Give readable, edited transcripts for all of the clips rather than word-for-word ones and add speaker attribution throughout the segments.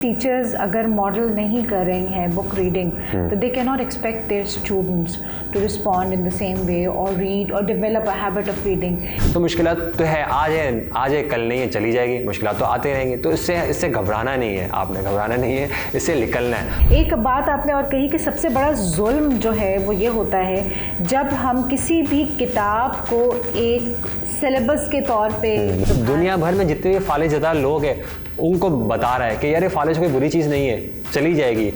Speaker 1: Teachers अगर model नहीं कर रही हैं बुक रीडिंग तो they can not expect their students to respond in the same way और रीड और develop a habit of reading.
Speaker 2: तो मुश्किलात तो है, आज है कल नहीं है, चली जाएगी, मुश्किलात तो आते रहेंगी। तो इससे घबराना नहीं है, आपने घबराना नहीं है, इससे निकलना है।
Speaker 1: एक बात आपने और कही कि सबसे बड़ा जुल्म जो है वो ये होता है जब हम किसी भी किताब को एक सिलेबस के तौर पे
Speaker 2: दुनिया भर में जितने भी फालिशज़दा लोग हैं उनको बता रहा है कि यार ये फालिश कोई बुरी चीज़ नहीं है, चली जाएगी।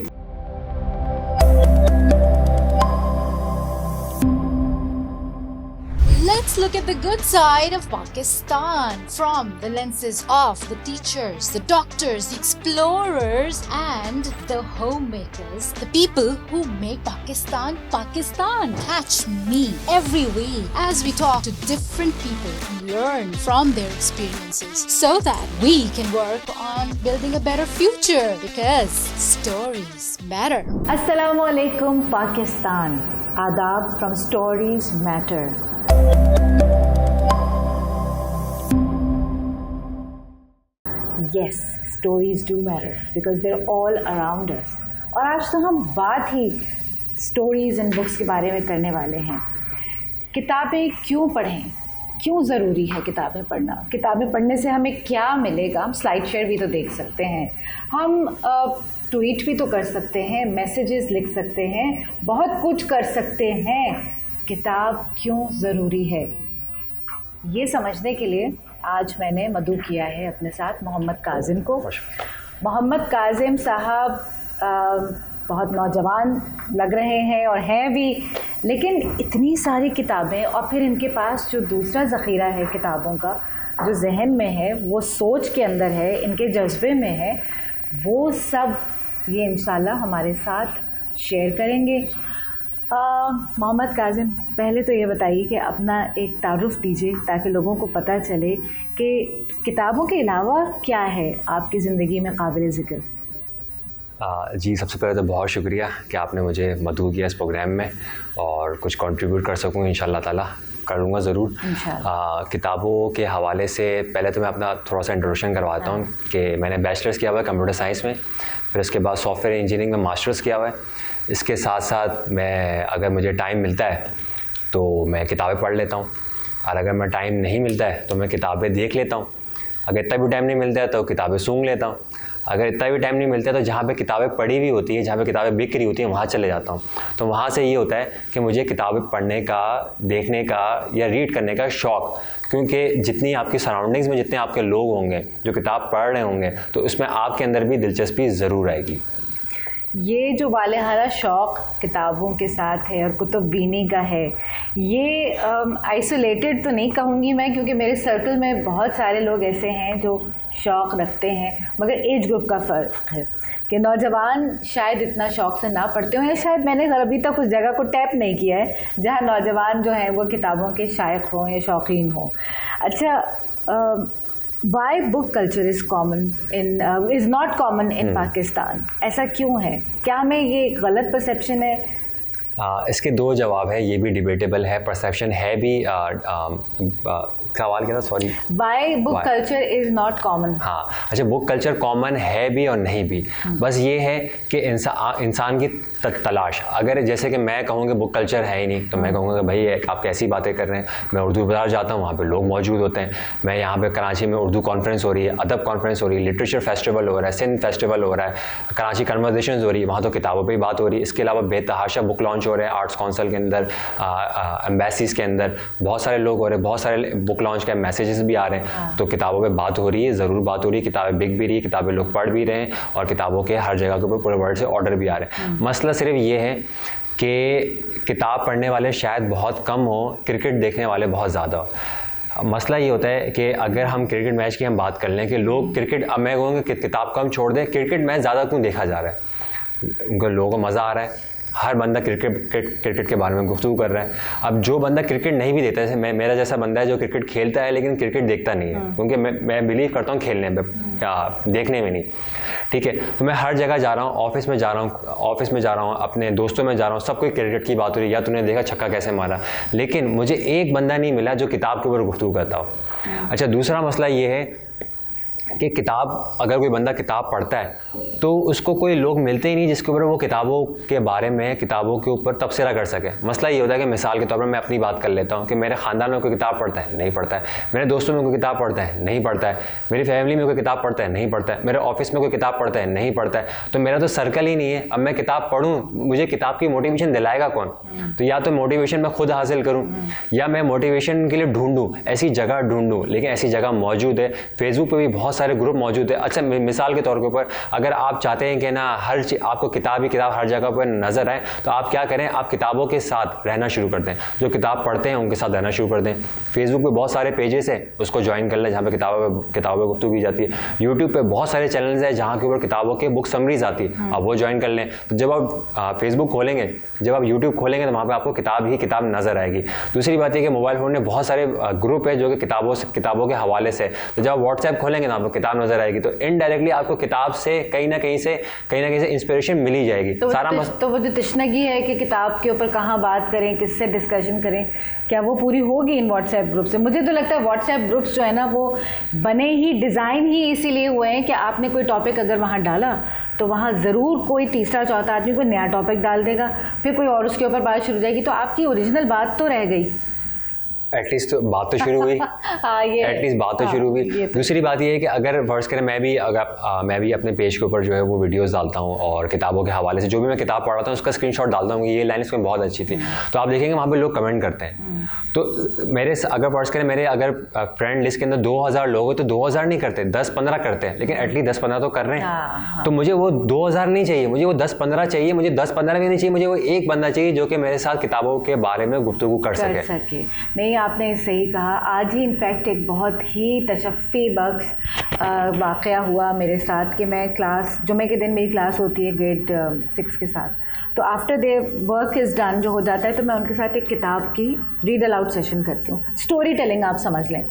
Speaker 3: Let's look at the good side of Pakistan from the lenses of the teachers, the doctors, the explorers and the homemakers, the people who make Pakistan Pakistan. Catch me every week as we talk to different people and learn from their experiences so that we can work on building a better future because stories matter.
Speaker 1: Assalamu alaikum Pakistan. Adab from Stories Matter. Yes, stories do matter because they're all around us. और आज तो हम बात ही stories and books के बारे में करने वाले हैं। किताबें क्यों पढ़ें, क्यों ज़रूरी है किताबें पढ़ना, किताबें पढ़ने से हमें क्या मिलेगा। हम स्लाइड शेयर भी तो देख सकते हैं, हम ट्वीट भी तो कर सकते हैं, मैसेजेस लिख सकते हैं, बहुत कुछ कर सकते हैं। किताब क्यों ज़रूरी है ये समझने के लिए आज मैंने मदऊ किया है अपने साथ मोहम्मद काजिम को। मोहम्मद काजिम साहब बहुत नौजवान लग रहे हैं और हैं भी, लेकिन इतनी सारी किताबें और फिर इनके पास जो दूसरा ज़ख़ीरा है किताबों का, जो जहन में है, वो सोच के अंदर है, इनके जज्बे में है, वो सब ये इंशाल्लाह हमारे साथ शेयर करेंगे। मोहम्मद काजिम, पहले तो ये बताइए कि अपना एक तारुफ़ दीजिए ताकि लोगों को पता चले कि किताबों के अलावा क्या है आपकी ज़िंदगी में काबिल ज़िक्र।
Speaker 2: जी, सबसे पहले तो बहुत शुक्रिया कि आपने मुझे मदऊ किया इस प्रोग्राम में और कुछ कंट्रीब्यूट कर सकूँ इंशाल्लाह ताला करूँगा ज़रूर। किताबों के हवाले से पहले तो मैं अपना थोड़ा सा इंट्रोडक्शन करवाता हूँ कि मैंने बैचलर्स किया हुआ है कंप्यूटर साइंस में, फिर उसके बाद सॉफ्टवेयर इंजीनियरिंग में मास्टर्स किया हुआ है। इसके साथ साथ मैं अगर मुझे टाइम मिलता है तो मैं किताबें पढ़ लेता हूँ, और अगर मैं टाइम नहीं मिलता है तो मैं किताबें देख लेता हूँ। अगर इतना भी टाइम नहीं मिलता है तो किताबें सूंघ लेता हूँ। अगर इतना भी टाइम नहीं मिलता है तो जहाँ पे किताबें पढ़ी हुई होती हैं, जहाँ पे किताबें बिक रही होती हैं, वहाँ चले जाता हूँ। तो वहाँ से ये होता है कि मुझे किताबें पढ़ने का, देखने का या रीड करने का शौक़, क्योंकि जितनी आपकी सराउंडिंग्स में जितने आपके लोग होंगे जो किताब पढ़ रहे होंगे तो उसमें आपके अंदर भी दिलचस्पी ज़रूर आएगी।
Speaker 1: ये जो वालेहारा शौक़ किताबों के साथ है और कुतुब बीनी का है, ये आइसोलेटेड तो नहीं कहूँगी मैं, क्योंकि मेरे सर्कल में बहुत सारे लोग ऐसे हैं जो शौक़ रखते हैं, मगर एज ग्रुप का फ़र्क है कि नौजवान शायद इतना शौक़ से ना पढ़ते हों, या शायद मैंने अभी तक उस जगह को टैप नहीं किया है जहाँ नौजवान जो हैं वो किताबों के शायक हों या शौकीन हों। अच्छा, why book culture is not common in Pakistan? ऐसा क्यों है? क्या हमें ये गलत परसेप्शन है?
Speaker 2: इसके दो जवाब है, ये भी डिबेटेबल है, परसेप्शन है भी। सवाल क्या था, sorry?
Speaker 1: Why book culture is not common?
Speaker 2: हाँ, अच्छा, बुक कल्चर कॉमन है भी और नहीं भी। बस ये है कि इंसान की तलाश, अगर जैसे कि मैं कहूँ कि बुक कल्चर है ही नहीं तो मैं कहूँगा कि भाई आप कैसी बातें कर रहे हैं। मैं उर्दू बाज़ार जाता हूँ, वहाँ पे लोग मौजूद होते हैं। मैं यहाँ पे कराची में उर्दू कॉन्फ्रेंस हो रही है, अदब कॉन्फ्रेंस हो रही है, लिटरेचर फेस्टिवल हो रहा है, सिंध फेस्टिवल हो रहा है, कराची कन्वर्सेशन हो रही है, वहाँ तो किताबों पर ही बात हो रही है। इसके अलावा बेतहाशा बुक लॉन्च हो रहे हैं आर्ट्स काउंसिल के अंदर, एम्बेसीज़ के अंदर बहुत सारे लोग हो रहे हैं, बहुत सारे बुक लॉन्च के मैसेजेस भी आ रहे हैं। तो किताबों पे बात हो रही है, ज़रूर बात हो रही है, किताबें बिक भी रही है, किताबें लोग पढ़ भी रहे हैं और किताबों के हर जगह के ऊपर पूरे वर्ल्ड से ऑर्डर भी आ रहे हैं। मसला सिर्फ ये है कि किताब पढ़ने वाले शायद बहुत कम हो, क्रिकेट देखने वाले बहुत ज़्यादा हो। मसला ये होता है कि अगर हम क्रिकेट मैच की हम बात कर लें कि लोग क्रिकेट, अब मैं कहूँगा कि किताब कम छोड़ दें, क्रिकेट मैच ज़्यादा क्यों देखा जा रहा है? उनको लोगों को मज़ा आ रहा है, हर बंदा क्रिकेट के बारे में गुफ्तगू कर रहा है। अब जो बंदा क्रिकेट नहीं भी देता है, जैसे मेरा जैसा बंदा है जो क्रिकेट खेलता है लेकिन क्रिकेट देखता नहीं है, क्योंकि मैं बिलीव करता हूँ खेलने में, देखने में नहीं। ठीक है, तो मैं हर जगह जा रहा हूँ, ऑफिस में जा रहा हूँ, अपने दोस्तों में जा रहा हूँ, सब कोई क्रिकेट की बात हो रही है, या तूने देखा छक्का कैसे मारा, लेकिन मुझे एक बंदा नहीं मिला जो किताब के ऊपर गुफ्तगू करता हो। अच्छा, दूसरा मसला ये है कि किताब, अगर कोई बंदा किताब पढ़ता है तो उसको कोई लोग मिलते ही नहीं जिसके ऊपर वो किताबों के बारे में, किताबों के ऊपर तबसरा कर सके। मसला ये होता है कि मिसाल के तौर पर मैं अपनी बात कर लेता हूँ कि मेरे ख़ानदान में कोई किताब पढ़ता है, नहीं पढ़ता है, मेरे दोस्तों में कोई किताब पढ़ता है, नहीं पढ़ता है, मेरी फैमिली में कोई किताब पढ़ता है, नहीं पढ़ता है, मेरे ऑफिस में कोई किताब पढ़ता है, नहीं पढ़ता है, तो मेरा तो सर्कल ही नहीं है। अब मैं किताब पढ़ूँ, मुझे किताब की मोटिवेशन दिलाएगा कौन? तो या तो मोटिवेशन मैं खुद हासिल करूँ या मैं मोटिवेशन के लिए ढूंढूँ, ऐसी जगह ढूंढूँ। लेकिन ऐसी जगह मौजूद है, फेसबुक पे भी बहुत सारे ग्रुप मौजूद है। अच्छा, मिसाल के तौर के ऊपर अगर आप चाहते हैं कि ना हर चीज़ आपको किताब ही किताब हर जगह पर नजर आए, तो आप क्या करें, आप किताबों के साथ रहना शुरू कर दें। जो किताब पढ़ते हैं उनके साथ रहना शुरू कर दें। फेसबुक पे बहुत सारे पेजेस हैं, उसको ज्वाइन कर लें जहाँ पे किताबों गुफ्तगू की जाती है। यूट्यूब पे बहुत सारे चैनल्स हैं जहाँ के ऊपर किताबों के बुक समरीज आती है, आप वो ज्वाइन कर लें। तो जब आप फेसबुक खोलेंगे, जब आप यूट्यूब खोलेंगे तो वहाँ पर आपको किताब ही किताब नजर आएगी। दूसरी बात यह कि मोबाइल फ़ोन में बहुत सारे ग्रुप है जो कि किताबों के हवाले से, तो जब आप व्हाट्सएप खोलेंगे ना आपको किताब नजर आएगी। तो इनडायरेक्टली आपको किताब से कहीं ना कहीं से इंस्पिरेशन मिल ही जाएगी।
Speaker 1: तो वो जो तशनगी है कि किताब के ऊपर कहाँ बात करें, किससे डिस्कशन करें, क्या वो पूरी होगी इन व्हाट्सएप ग्रुप से? मुझे तो लगता है व्हाट्सएप ग्रुप्स जो है ना वो बने ही, डिज़ाइन ही इसीलिए हुए हैं कि आपने कोई टॉपिक अगर वहाँ डाला तो वहाँ ज़रूर कोई तीसरा चौथा आदमी कोई नया टॉपिक डाल देगा, फिर कोई और उसके ऊपर बात शुरू हो जाएगी, तो आपकी ओरिजिनल बात तो रह गई।
Speaker 2: एटलीस्ट तो बात तो शुरू हुई। एटलीस्ट बात तो शुरू हुई। दूसरी बात ये है कि अगर फर्ज करें मैं भी अपने पेज के ऊपर जो है वो वीडियोस डालता हूँ और किताबों के हवाले से जो भी मैं किताब पढ़ रहा हूँ उसका स्क्रीनशॉट डालता हूँ कि ये लाइन इसमें बहुत अच्छी थी, तो आप देखेंगे वहाँ पे लोग कमेंट करते हैं। तो अगर फर्ज करें मेरे अगर फ्रेंड लिस्ट के अंदर 2000 लोग हैं तो 2000 नहीं करते, 10-15 करते हैं, लेकिन एटलीस्ट 10-15 तो कर रहे हैं। तो मुझे वो 2000 नहीं चाहिए, मुझे वो 10-15 चाहिए। मुझे 10-15 भी नहीं चाहिए, मुझे वो एक बंदा चाहिए जो कि मेरे साथ किताबों के बारे में गुफ्तगू कर सके।
Speaker 1: नहीं, आपने सही कहा। आज ही इनफैक्ट एक बहुत ही तशफ़ी बख्श वाक़या हुआ मेरे साथ कि मैं जुमे के दिन मेरी क्लास होती है ग्रेड 6 के साथ, तो after they work is done जो हो जाता है तो मैं उनके साथ एक किताब की रीड अलाउड सेशन करती हूँ, स्टोरी टेलिंग आप समझ लें।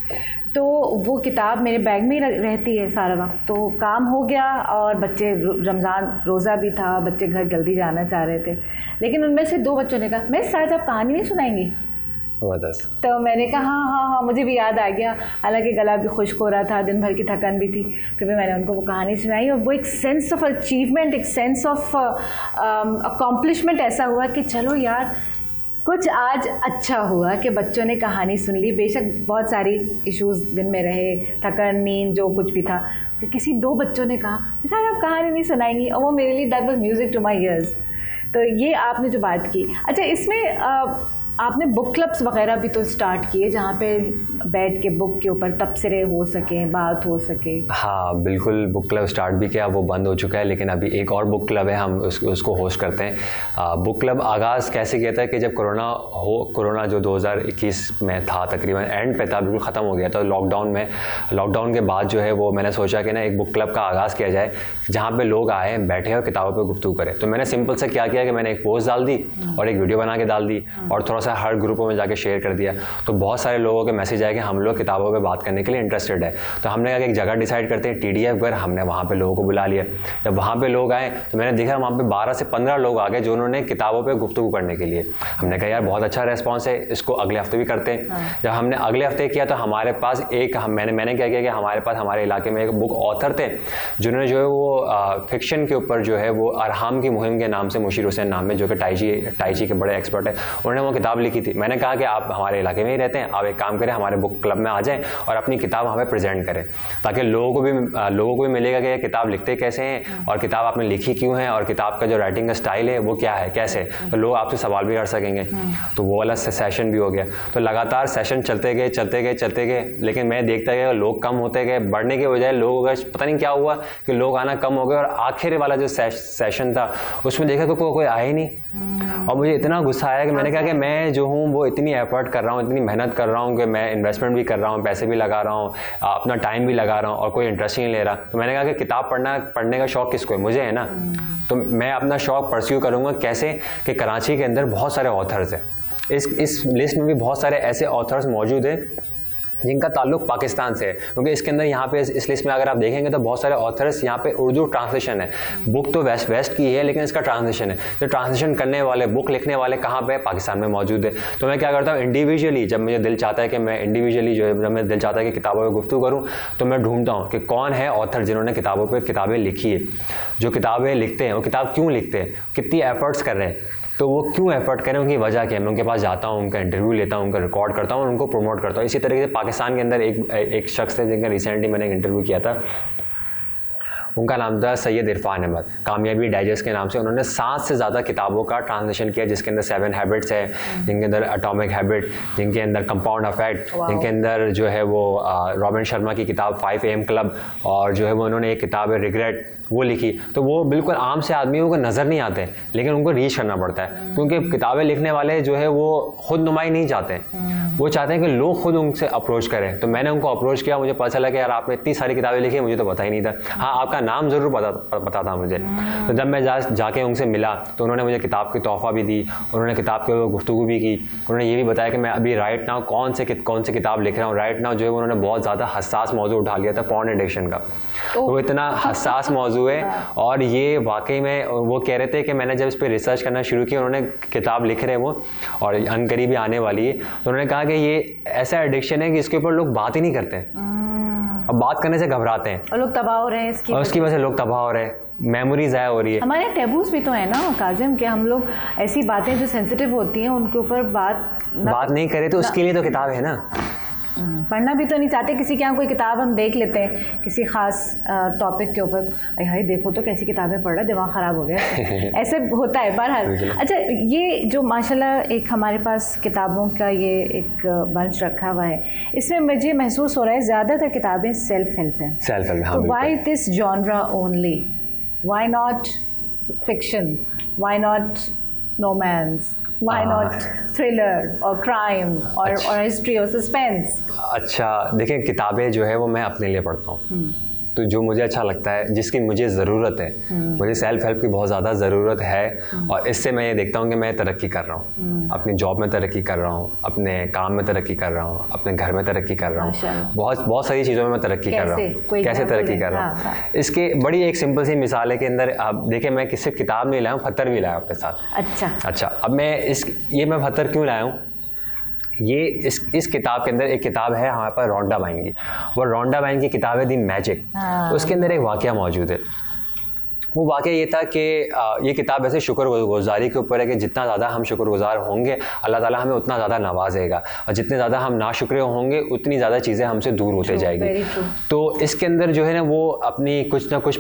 Speaker 1: तो वो किताब मेरे बैग में ही रहती है सारा वक्त। तो काम हो गया और बच्चे, रमज़ान रोज़ा भी था, बच्चे घर जल्दी जाना चाह रहे थे, लेकिन उनमें से 2 बच्चों ने कहा मिस आज आप कहानी नहीं सुनाएंगी? तो मैंने कहा हाँ, मुझे भी याद आ गया, हालांकि गला भी खुश्क हो रहा था, दिन भर की थकान भी थी। फिर भी मैंने उनको वो कहानी सुनाई और वो एक सेंस ऑफ अचीवमेंट, एक सेंस ऑफ अकॉम्प्लिशमेंट ऐसा हुआ कि चलो यार कुछ आज अच्छा हुआ कि बच्चों ने कहानी सुन ली। बेशक बहुत सारी इश्यूज़ दिन में रहे, थकान, नींद, जो कुछ भी था, तो किसी 2 बच्चों ने कहा सर आप कहानी नहीं सुनाएंगी, और वो मेरे लिए that was music to my ears. तो ये आपने जो बात की, अच्छा इसमें आपने बुक क्लब्स वगैरह भी तो स्टार्ट किए जहाँ पे बैठ के बुक के ऊपर तबसरे हो सकें, बात हो सके।
Speaker 2: हाँ बिल्कुल, बुक क्लब स्टार्ट भी किया, वो बंद हो चुका है, लेकिन अभी एक और बुक क्लब है, हम उसको होस्ट करते हैं। बुक क्लब आगाज़ कैसे किया था कि जब कोरोना जो 2021 में था, तकरीबन एंड पे था, बिल्कुल ख़त्म हो गया था, लॉकडाउन के बाद जो है वो मैंने सोचा कि ना एक बुक क्लब का आगाज़ किया जाए जहाँ पे लोग आए, बैठे और किताबों पे गुफ्तगू करें। तो मैंने सिंपल से क्या किया कि मैंने एक पोस्ट डाल दी और एक वीडियो बना के डाल दी और थोड़ा सा हर ग्रुपों में जाके शेयर कर दिया। तो बहुत सारे लोगों के मैसेज आए कि हम लोग किताबों पे बात करने के लिए इंटरेस्टेड है। तो हमने कहा कि एक जगह डिसाइड करते हैं, TDF घर, हमने वहाँ पे लोगों को बुला लिया। जब वहाँ पे लोग आए तो मैंने देखा वहाँ पे 12 से 15 लोग आ गए जो उन्होंने किताबों पे गुफ्तगू करने के लिए। हमने कहा यार बहुत अच्छा रेस्पॉन्स है, इसको अगले हफ्ते भी करते हैं। जब हमने अगले हफ्ते किया तो हमारे पास मैंने क्या किया कि हमारे पास हमारे इलाके में एक बुक ऑथर थे जिन्होंने जो है वो फिक्शन के ऊपर जो है वो अरहाम की मुहिम के नाम से, मुशीर हुसैन नाम में, जो कि टाइची के बड़े एक्सपर्ट है, उन्होंने वो किताब लिखी थी। मैंने कहा कि आप हमारे इलाके में ही रहते हैं, आप एक काम करें हमारे बुक क्लब में आ जाएं और अपनी किताब हमें प्रेजेंट करें, ताकि लोगों को भी मिलेगा कि ये किताब लिखते कैसे हैं और किताब आपने लिखी क्यों है और किताब का जो राइटिंग का स्टाइल है वो क्या है, कैसे, तो लोग आपसे सवाल भी कर सकेंगे। तो वो वाला सेशन भी हो गया। तो लगातार सेशन चलते गए, लेकिन मैं देखता गया लोग कम होते गए, बढ़ने के बजाय लोगों का पता नहीं क्या हुआ कि लोग आना कम हो गए। और आखिर वाला जो सेशन था उसमें देखा कि कोई आया ही नहीं और मुझे इतना गुस्सा आया कि मैंने कहा कि मैं जो हूँ वो इतनी एफर्ट कर रहा हूँ, इतनी मेहनत कर रहा हूँ कि मैं इन्वेस्टमेंट भी कर रहा हूँ, पैसे भी लगा रहा हूँ, अपना टाइम भी लगा रहा हूँ और कोई इंटरेस्ट नहीं ले रहा। तो मैंने कहा कि किताब पढ़ने का शौक़ किसको है, मुझे है ना। तो मैं अपना शौक़ परस्यू करूँगा कैसे कि कराची के अंदर बहुत सारे ऑथर्स हैं, इस लिस्ट में भी बहुत सारे ऐसे ऑथर्स मौजूद हैं जिनका ताल्लुक पाकिस्तान से है, क्योंकि इसके अंदर यहाँ पे इस लिस्ट में अगर आप देखेंगे तो बहुत सारे ऑथर्स यहाँ पे उर्दू ट्रांसलेशन है, बुक तो वेस्ट की है लेकिन इसका ट्रांसलेशन है। तो ट्रांसलेशन करने वाले, बुक लिखने वाले कहाँ पे, पाकिस्तान में मौजूद है। तो मैं क्या करता हूँ, इंडिविजुअली जब मुझे दिल चाहता है कि मैं इंडिविजुअली जो है, जब मैं दिल चाहता है कि किताबों पर गुफ्तगू करूँ, तो मैं ढूंढता हूँ कि कौन है ऑथर जिन्होंने किताबों पर किताबें लिखी है। जो किताबें लिखते हैं वो किताब क्यों लिखते हैं, कितनी एफर्ट्स कर रहे हैं, तो वो क्यों एफर्ट करें, उनकी वजह क्या है। मैं उनके पास जाता हूँ, उनका इंटरव्यू लेता हूँ, उनका रिकॉर्ड करता हूँ और उनको प्रमोट करता हूँ। इसी तरीके से पाकिस्तान के अंदर एक शख्स थे जिनका रिसेंटली मैंने एक इंटरव्यू किया था, उनका नाम था सैयद इरफान अहमद, कामयाबी डाइजेस्ट के नाम से। उन्होंने 7 से ज़्यादा किताबों का ट्रांसलेशन किया, जिसके अंदर 7 हैबिट्स है, जिनके अंदर एटॉमिक हैबिट, जिनके अंदर कंपाउंड इफेक्ट, जिनके अंदर जो है वो रॉबिन शर्मा की किताब 5 AM क्लब, और जो है वो उन्होंने एक किताब है रिग्रेट, वो लिखी। तो वो बिल्कुल आम से आदमियों को नज़र नहीं आते, लेकिन उनको रीच करना पड़ता है, क्योंकि किताबें लिखने वाले जो है वो खुद नुमाई नहीं चाहते, वो चाहते हैं कि लोग खुद उनसे अप्रोच करें। तो मैंने उनको अप्रोच किया, मुझे पता चला कि यार आपने इतनी सारी किताबें लिखी है, मुझे तो पता ही नहीं था। हाँ, आपका नाम ज़रूर पता था मुझे। तो जब मैं जाके उनसे मिला तो उन्होंने मुझे किताब की तोहफ़ा भी दी, उन्होंने किताब के ऊपर गुफ्तगू भी की, उन्होंने ये भी बताया कि मैं अभी राइट नाउ कौन से किताब लिख रहा हूँ। राइट नाउ जो है उन्होंने बहुत ज़्यादा हसास मौजू उठा लिया था, पॉर्न एडिक्शन का। तो इतना हसास मौजू है, और ये वाकई में वो कह रहे थे कि मैंने जब इस पर रिसर्च करना शुरू किया, उन्होंने किताब लिख रहे हैं वो और अनकरीबी आने वाली है, तो उन्होंने कहा कि ये ऐसा एडिक्शन है कि इसके ऊपर लोग बात ही नहीं करते, अब बात करने से घबराते हैं
Speaker 1: और लोग तबाह हो रहे हैं इसकी,
Speaker 2: और उसकी वजह से लोग तबाह हो रहे हैं, मेमोरी ज़ाया हो रही है।
Speaker 1: हमारे टेबूस भी तो है ना काजिम, कि हम लोग ऐसी बातें जो सेंसिटिव होती हैं उनके ऊपर बात
Speaker 2: नहीं करे, तो उसके लिए तो किताब है ना।
Speaker 1: पढ़ना भी तो नहीं चाहते, किसी के यहाँ कोई किताब हम देख लेते हैं किसी ख़ास टॉपिक के ऊपर, हाय देखो तो कैसी किताबें पढ़ रहा है, दिमाग ख़राब हो गया ऐसे होता है बहरहाल। अच्छा, ये जो माशाल्लाह एक हमारे पास किताबों का ये एक बंच रखा हुआ है, इसमें मुझे महसूस हो रहा है ज़्यादातर किताबें सेल्फ हेल्प हैं।
Speaker 2: सेल्फ हेल्प, हाँ।
Speaker 1: तो why this genre only, why not fiction, why not romance, why not thriller और crime और history और suspense?
Speaker 2: अच्छा, देखिए किताबें जो है वो मैं अपने लिए पढ़ता हूँ, तो जो मुझे अच्छा लगता है, जिसकी मुझे ज़रूरत है, मुझे सेल्फ हेल्प की बहुत ज़्यादा ज़रूरत है, और इससे मैं ये देखता हूँ कि मैं तरक्की कर रहा हूँ, अपनी जॉब में तरक्की कर रहा हूँ, अपने काम में तरक्की कर रहा हूँ, अपने घर में तरक्की कर रहा हूँ, बहुत सारी चीज़ों में मैं तरक्की कर रहा हूँ। कैसे तरक्की कर रहा हूँ? इसकी बड़ी एक सिंपल सी मिसाल है कि अंदर आप देखिए, मैं सिर्फ किताब नहीं लाया हूँ, पत्थर भी लाया अपने साथ। अच्छा, अब मैं मैं पत्थर क्यों लाया हूँ? ये इस किताब के अंदर एक किताब है हमारे पास रोंडा बाइन की, वो रोंडा बाइन की किताब है दी मैजिक। उसके अंदर एक वाक़या मौजूद है। वो वाक़या ये था कि ये किताब ऐसे शुक्रगुज़ारी के ऊपर है कि जितना ज़्यादा हम शुक्रगुज़ार होंगे, अल्लाह ताला हमें उतना ज़्यादा नवाजेगा, और जितने ज़्यादा हम नाशुक्र होंगे उतनी ज़्यादा चीज़ें हमसे दूर होते जाएगी। तो इसके अंदर जो है ना, वो अपनी कुछ ना कुछ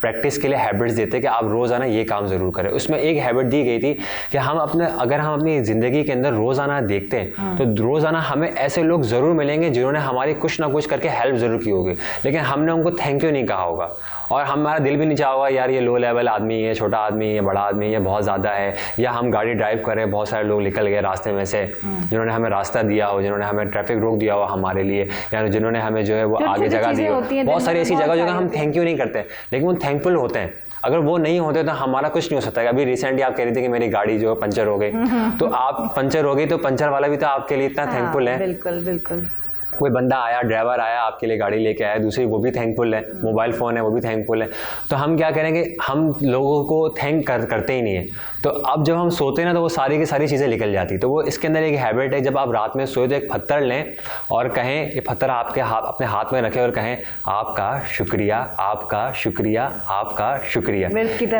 Speaker 2: प्रैक्टिस के लिए हैबिट्स देते हैं कि आप रोज़ाना ये काम ज़रूर करें। उसमें एक हैबिट दी गई थी कि अगर हम अपनी ज़िंदगी के अंदर रोज़ाना देखते हैं तो रोज़ाना हमें ऐसे लोग ज़रूर मिलेंगे जिन्होंने हमारी कुछ ना कुछ करके हेल्प ज़रूर की होगी, लेकिन हमने उनको थैंक यू नहीं कहा होगा, और हमारा दिल भी नहीं चाहा होगा यार ये लो लेवल आदमी है, छोटा आदमी है, बड़ा आदमी है, बहुत ज़्यादा है। या हम गाड़ी ड्राइव कर रहे हैं, बहुत सारे लोग निकल गए रास्ते में से जिन्होंने हमें रास्ता दिया हो, जिन्होंने हमें ट्रैफिक रोक दिया हो हमारे लिए, या जिन्होंने हमें जो है वो आगे जगह दी हो। बहुत सारी ऐसी जगह हम थैंक यू नहीं करते, लेकिन वो थैंकफुल होते हैं। अगर वो नहीं होते तो हमारा कुछ नहीं हो सकता। अभी रिसेंटली आप कह रही थी कि मेरी गाड़ी जो है पंचर हो गई, तो आप पंचर हो गई तो पंचर वाला भी तो आपके लिए इतना थैंकफुल है।
Speaker 1: बिल्कुल।
Speaker 2: कोई बंदा आया, ड्राइवर आया, आपके लिए गाड़ी लेके आया, दूसरी वो भी थैंकफुल है, मोबाइल फ़ोन है वो भी थैंकफुल है। तो हम क्या करेंगे, हम लोगों को थैंक करते ही नहीं है। तो अब जब हम सोते हैं ना, तो वो सारी की सारी चीज़ें निकल जाती। तो वो इसके अंदर एक हैबिट है, जब आप रात में सोए तो एक पत्थर लें और कहें, ये पत्थर अपने हाथ में रखें और कहें आपका शुक्रिया, आपका शुक्रिया, आपका शुक्रिया।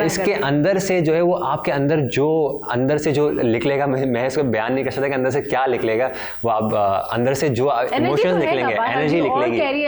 Speaker 2: इसके अंदर से जो है वो आपके अंदर से जो निकलेगा, मैं इसको बयान नहीं कर सकता कि अंदर से क्या निकलेगा, वो आप अंदर से जो इमोशंस निकलेंगे, एनर्जी निकलेगी,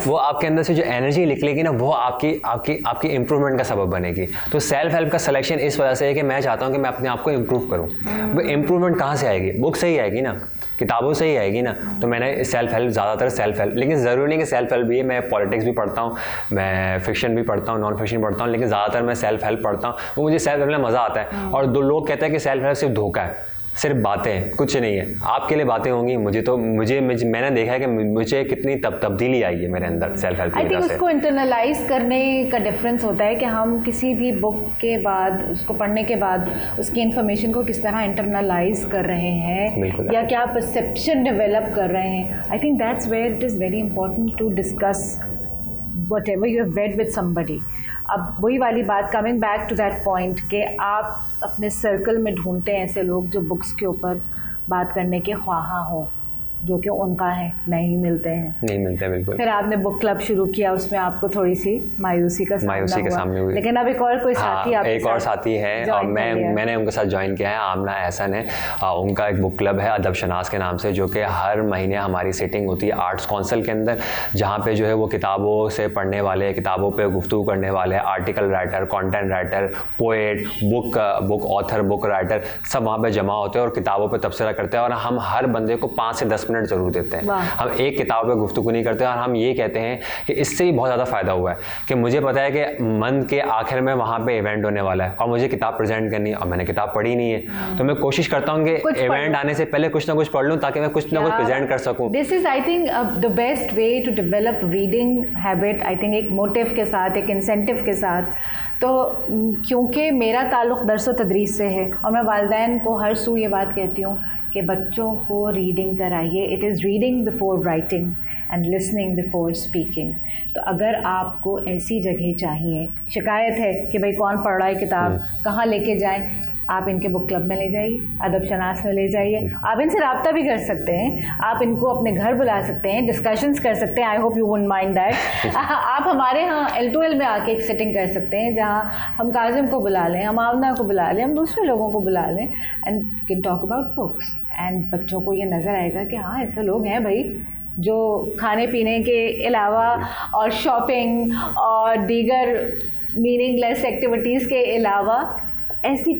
Speaker 2: वो आपके अंदर से जो एनर्जी निकलेगी ना, वो आपकी इंप्रूवमेंट का सबब बनेगी। तो सेल्फ हेल्प का सिलेक्शन इस वजह से है कि मैं चाहता हूँ कि मैं अपने आप को इम्प्रूव करूँ। वो इम्प्रूवमेंट कहाँ से आएगी? बुक से ही आएगी ना, किताबों से ही आएगी ना। तो मैंने ज़्यादातर सेल्फ हेल्प, लेकिन ज़रूरी नहीं कि सेल्फ हेल्प भी है। मैं पॉलिटिक्स भी पढ़ता हूँ, मैं फिक्शन भी पढ़ता हूँ, नॉन फिक्शन पढ़ता हूँ, लेकिन ज़्यादातर मैं सेल्फ हेल्प पढ़ता हूँ। वो मुझे सेल्फ हेल्प में मज़ा आता है। और दो लोग कहते हैं कि सेल्फ हेल्प सिर्फ धोखा है, सिर्फ बातें, कुछ नहीं है। आपके लिए बातें होंगी, मैंने देखा है कि मुझे कितनी तब्दीली आई है मेरे अंदर सेल्फ हेल्प की वजह से।
Speaker 1: आई थिंक उसको इंटरनलाइज करने का डिफरेंस होता है कि हम किसी भी बुक के बाद, उसको पढ़ने के बाद उसकी इन्फॉर्मेशन को किस तरह इंटरनलाइज कर रहे हैं या क्या परसेप्शन डेवलप कर रहे हैं। I think that's where it is very important to discuss whatever you have read with somebody. अब वही वाली बात, coming back to that point, कि आप अपने सर्कल में ढूंढते हैं ऐसे लोग जो बुक्स के ऊपर बात करने के ख्वाहा हों, जो कि उनका है, नहीं मिलते
Speaker 2: बिल्कुल।
Speaker 1: फिर आपने बुक क्लब शुरू किया, उसमें आपको थोड़ी सी मायूसी का सामना हुआ। लेकिन अब एक और कोई साथी
Speaker 2: एक और साथी है और मैंने उनके साथ ज्वाइन किया है, आमना एहसन है। उनका एक बुक क्लब है अदब शनास के नाम से, जो कि हर महीने हमारी सिटिंग होती है आर्ट्स काउंसिल के अंदर, जहाँ पे जो है वो किताबों से पढ़ने वाले, किताबों पे गुफ्तगू करने वाले, article writer, content writer, poet, book author, book writer, सब वहाँ पे जमा होते हैं और किताबों पे तबसरा करते हैं। और हम हर बंदे को 5 से 10 मिनट ज़रूर देते हैं। हम एक किताब पे गुफ्तगू नहीं करते और हम ये कहते हैं कि इससे ही बहुत ज़्यादा फ़ायदा हुआ है कि मुझे पता है कि मंथ के आखिर में वहाँ पे इवेंट होने वाला है और मुझे किताब प्रेजेंट करनी है और मैंने किताब पढ़ी नहीं है, तो मैं कोशिश करता हूँ कि इवेंट आने से पहले कुछ ना कुछ पढ़ लूँ ताकि मैं कुछ ना कुछ प्रेजेंट कर सकूँ।
Speaker 1: This is I think the best way to develop reading habit. I think एक मोटिव के साथ, एक इंसेंटिव के साथ। तो क्योंकि मेरा ताल्लुक़ दर्स व तदरीस से है और मैं वालिदैन को हर सू ये बात कहती हूँ कि बच्चों को रीडिंग कराइए। It is reading before writing and listening before speaking. तो अगर आपको ऐसी जगह चाहिए, शिकायत है कि भाई कौन पढ़ रहा है किताब, कहाँ लेके जाएं, आप इनके बुक क्लब में ले जाइए, अदब शनास में ले जाइए। आप इनसे रब्ता भी कर सकते हैं, आप इनको अपने घर बुला सकते हैं, डिस्कशंस कर सकते हैं। I hope you wouldn't mind that. आप हमारे यहाँ L2L में आके एक सिटिंग कर सकते हैं जहाँ हम काजिम को बुला लें, हम आमना को बुला लें, हम दूसरे लोगों को बुला लें and can talk about books. And बच्चों को ये नज़र आएगा कि हाँ ऐसे लोग हैं भाई जो खाने पीने के अलावा और शॉपिंग और दीगर मीनिंगलेस एक्टिविटीज़ के अलावा ऐसी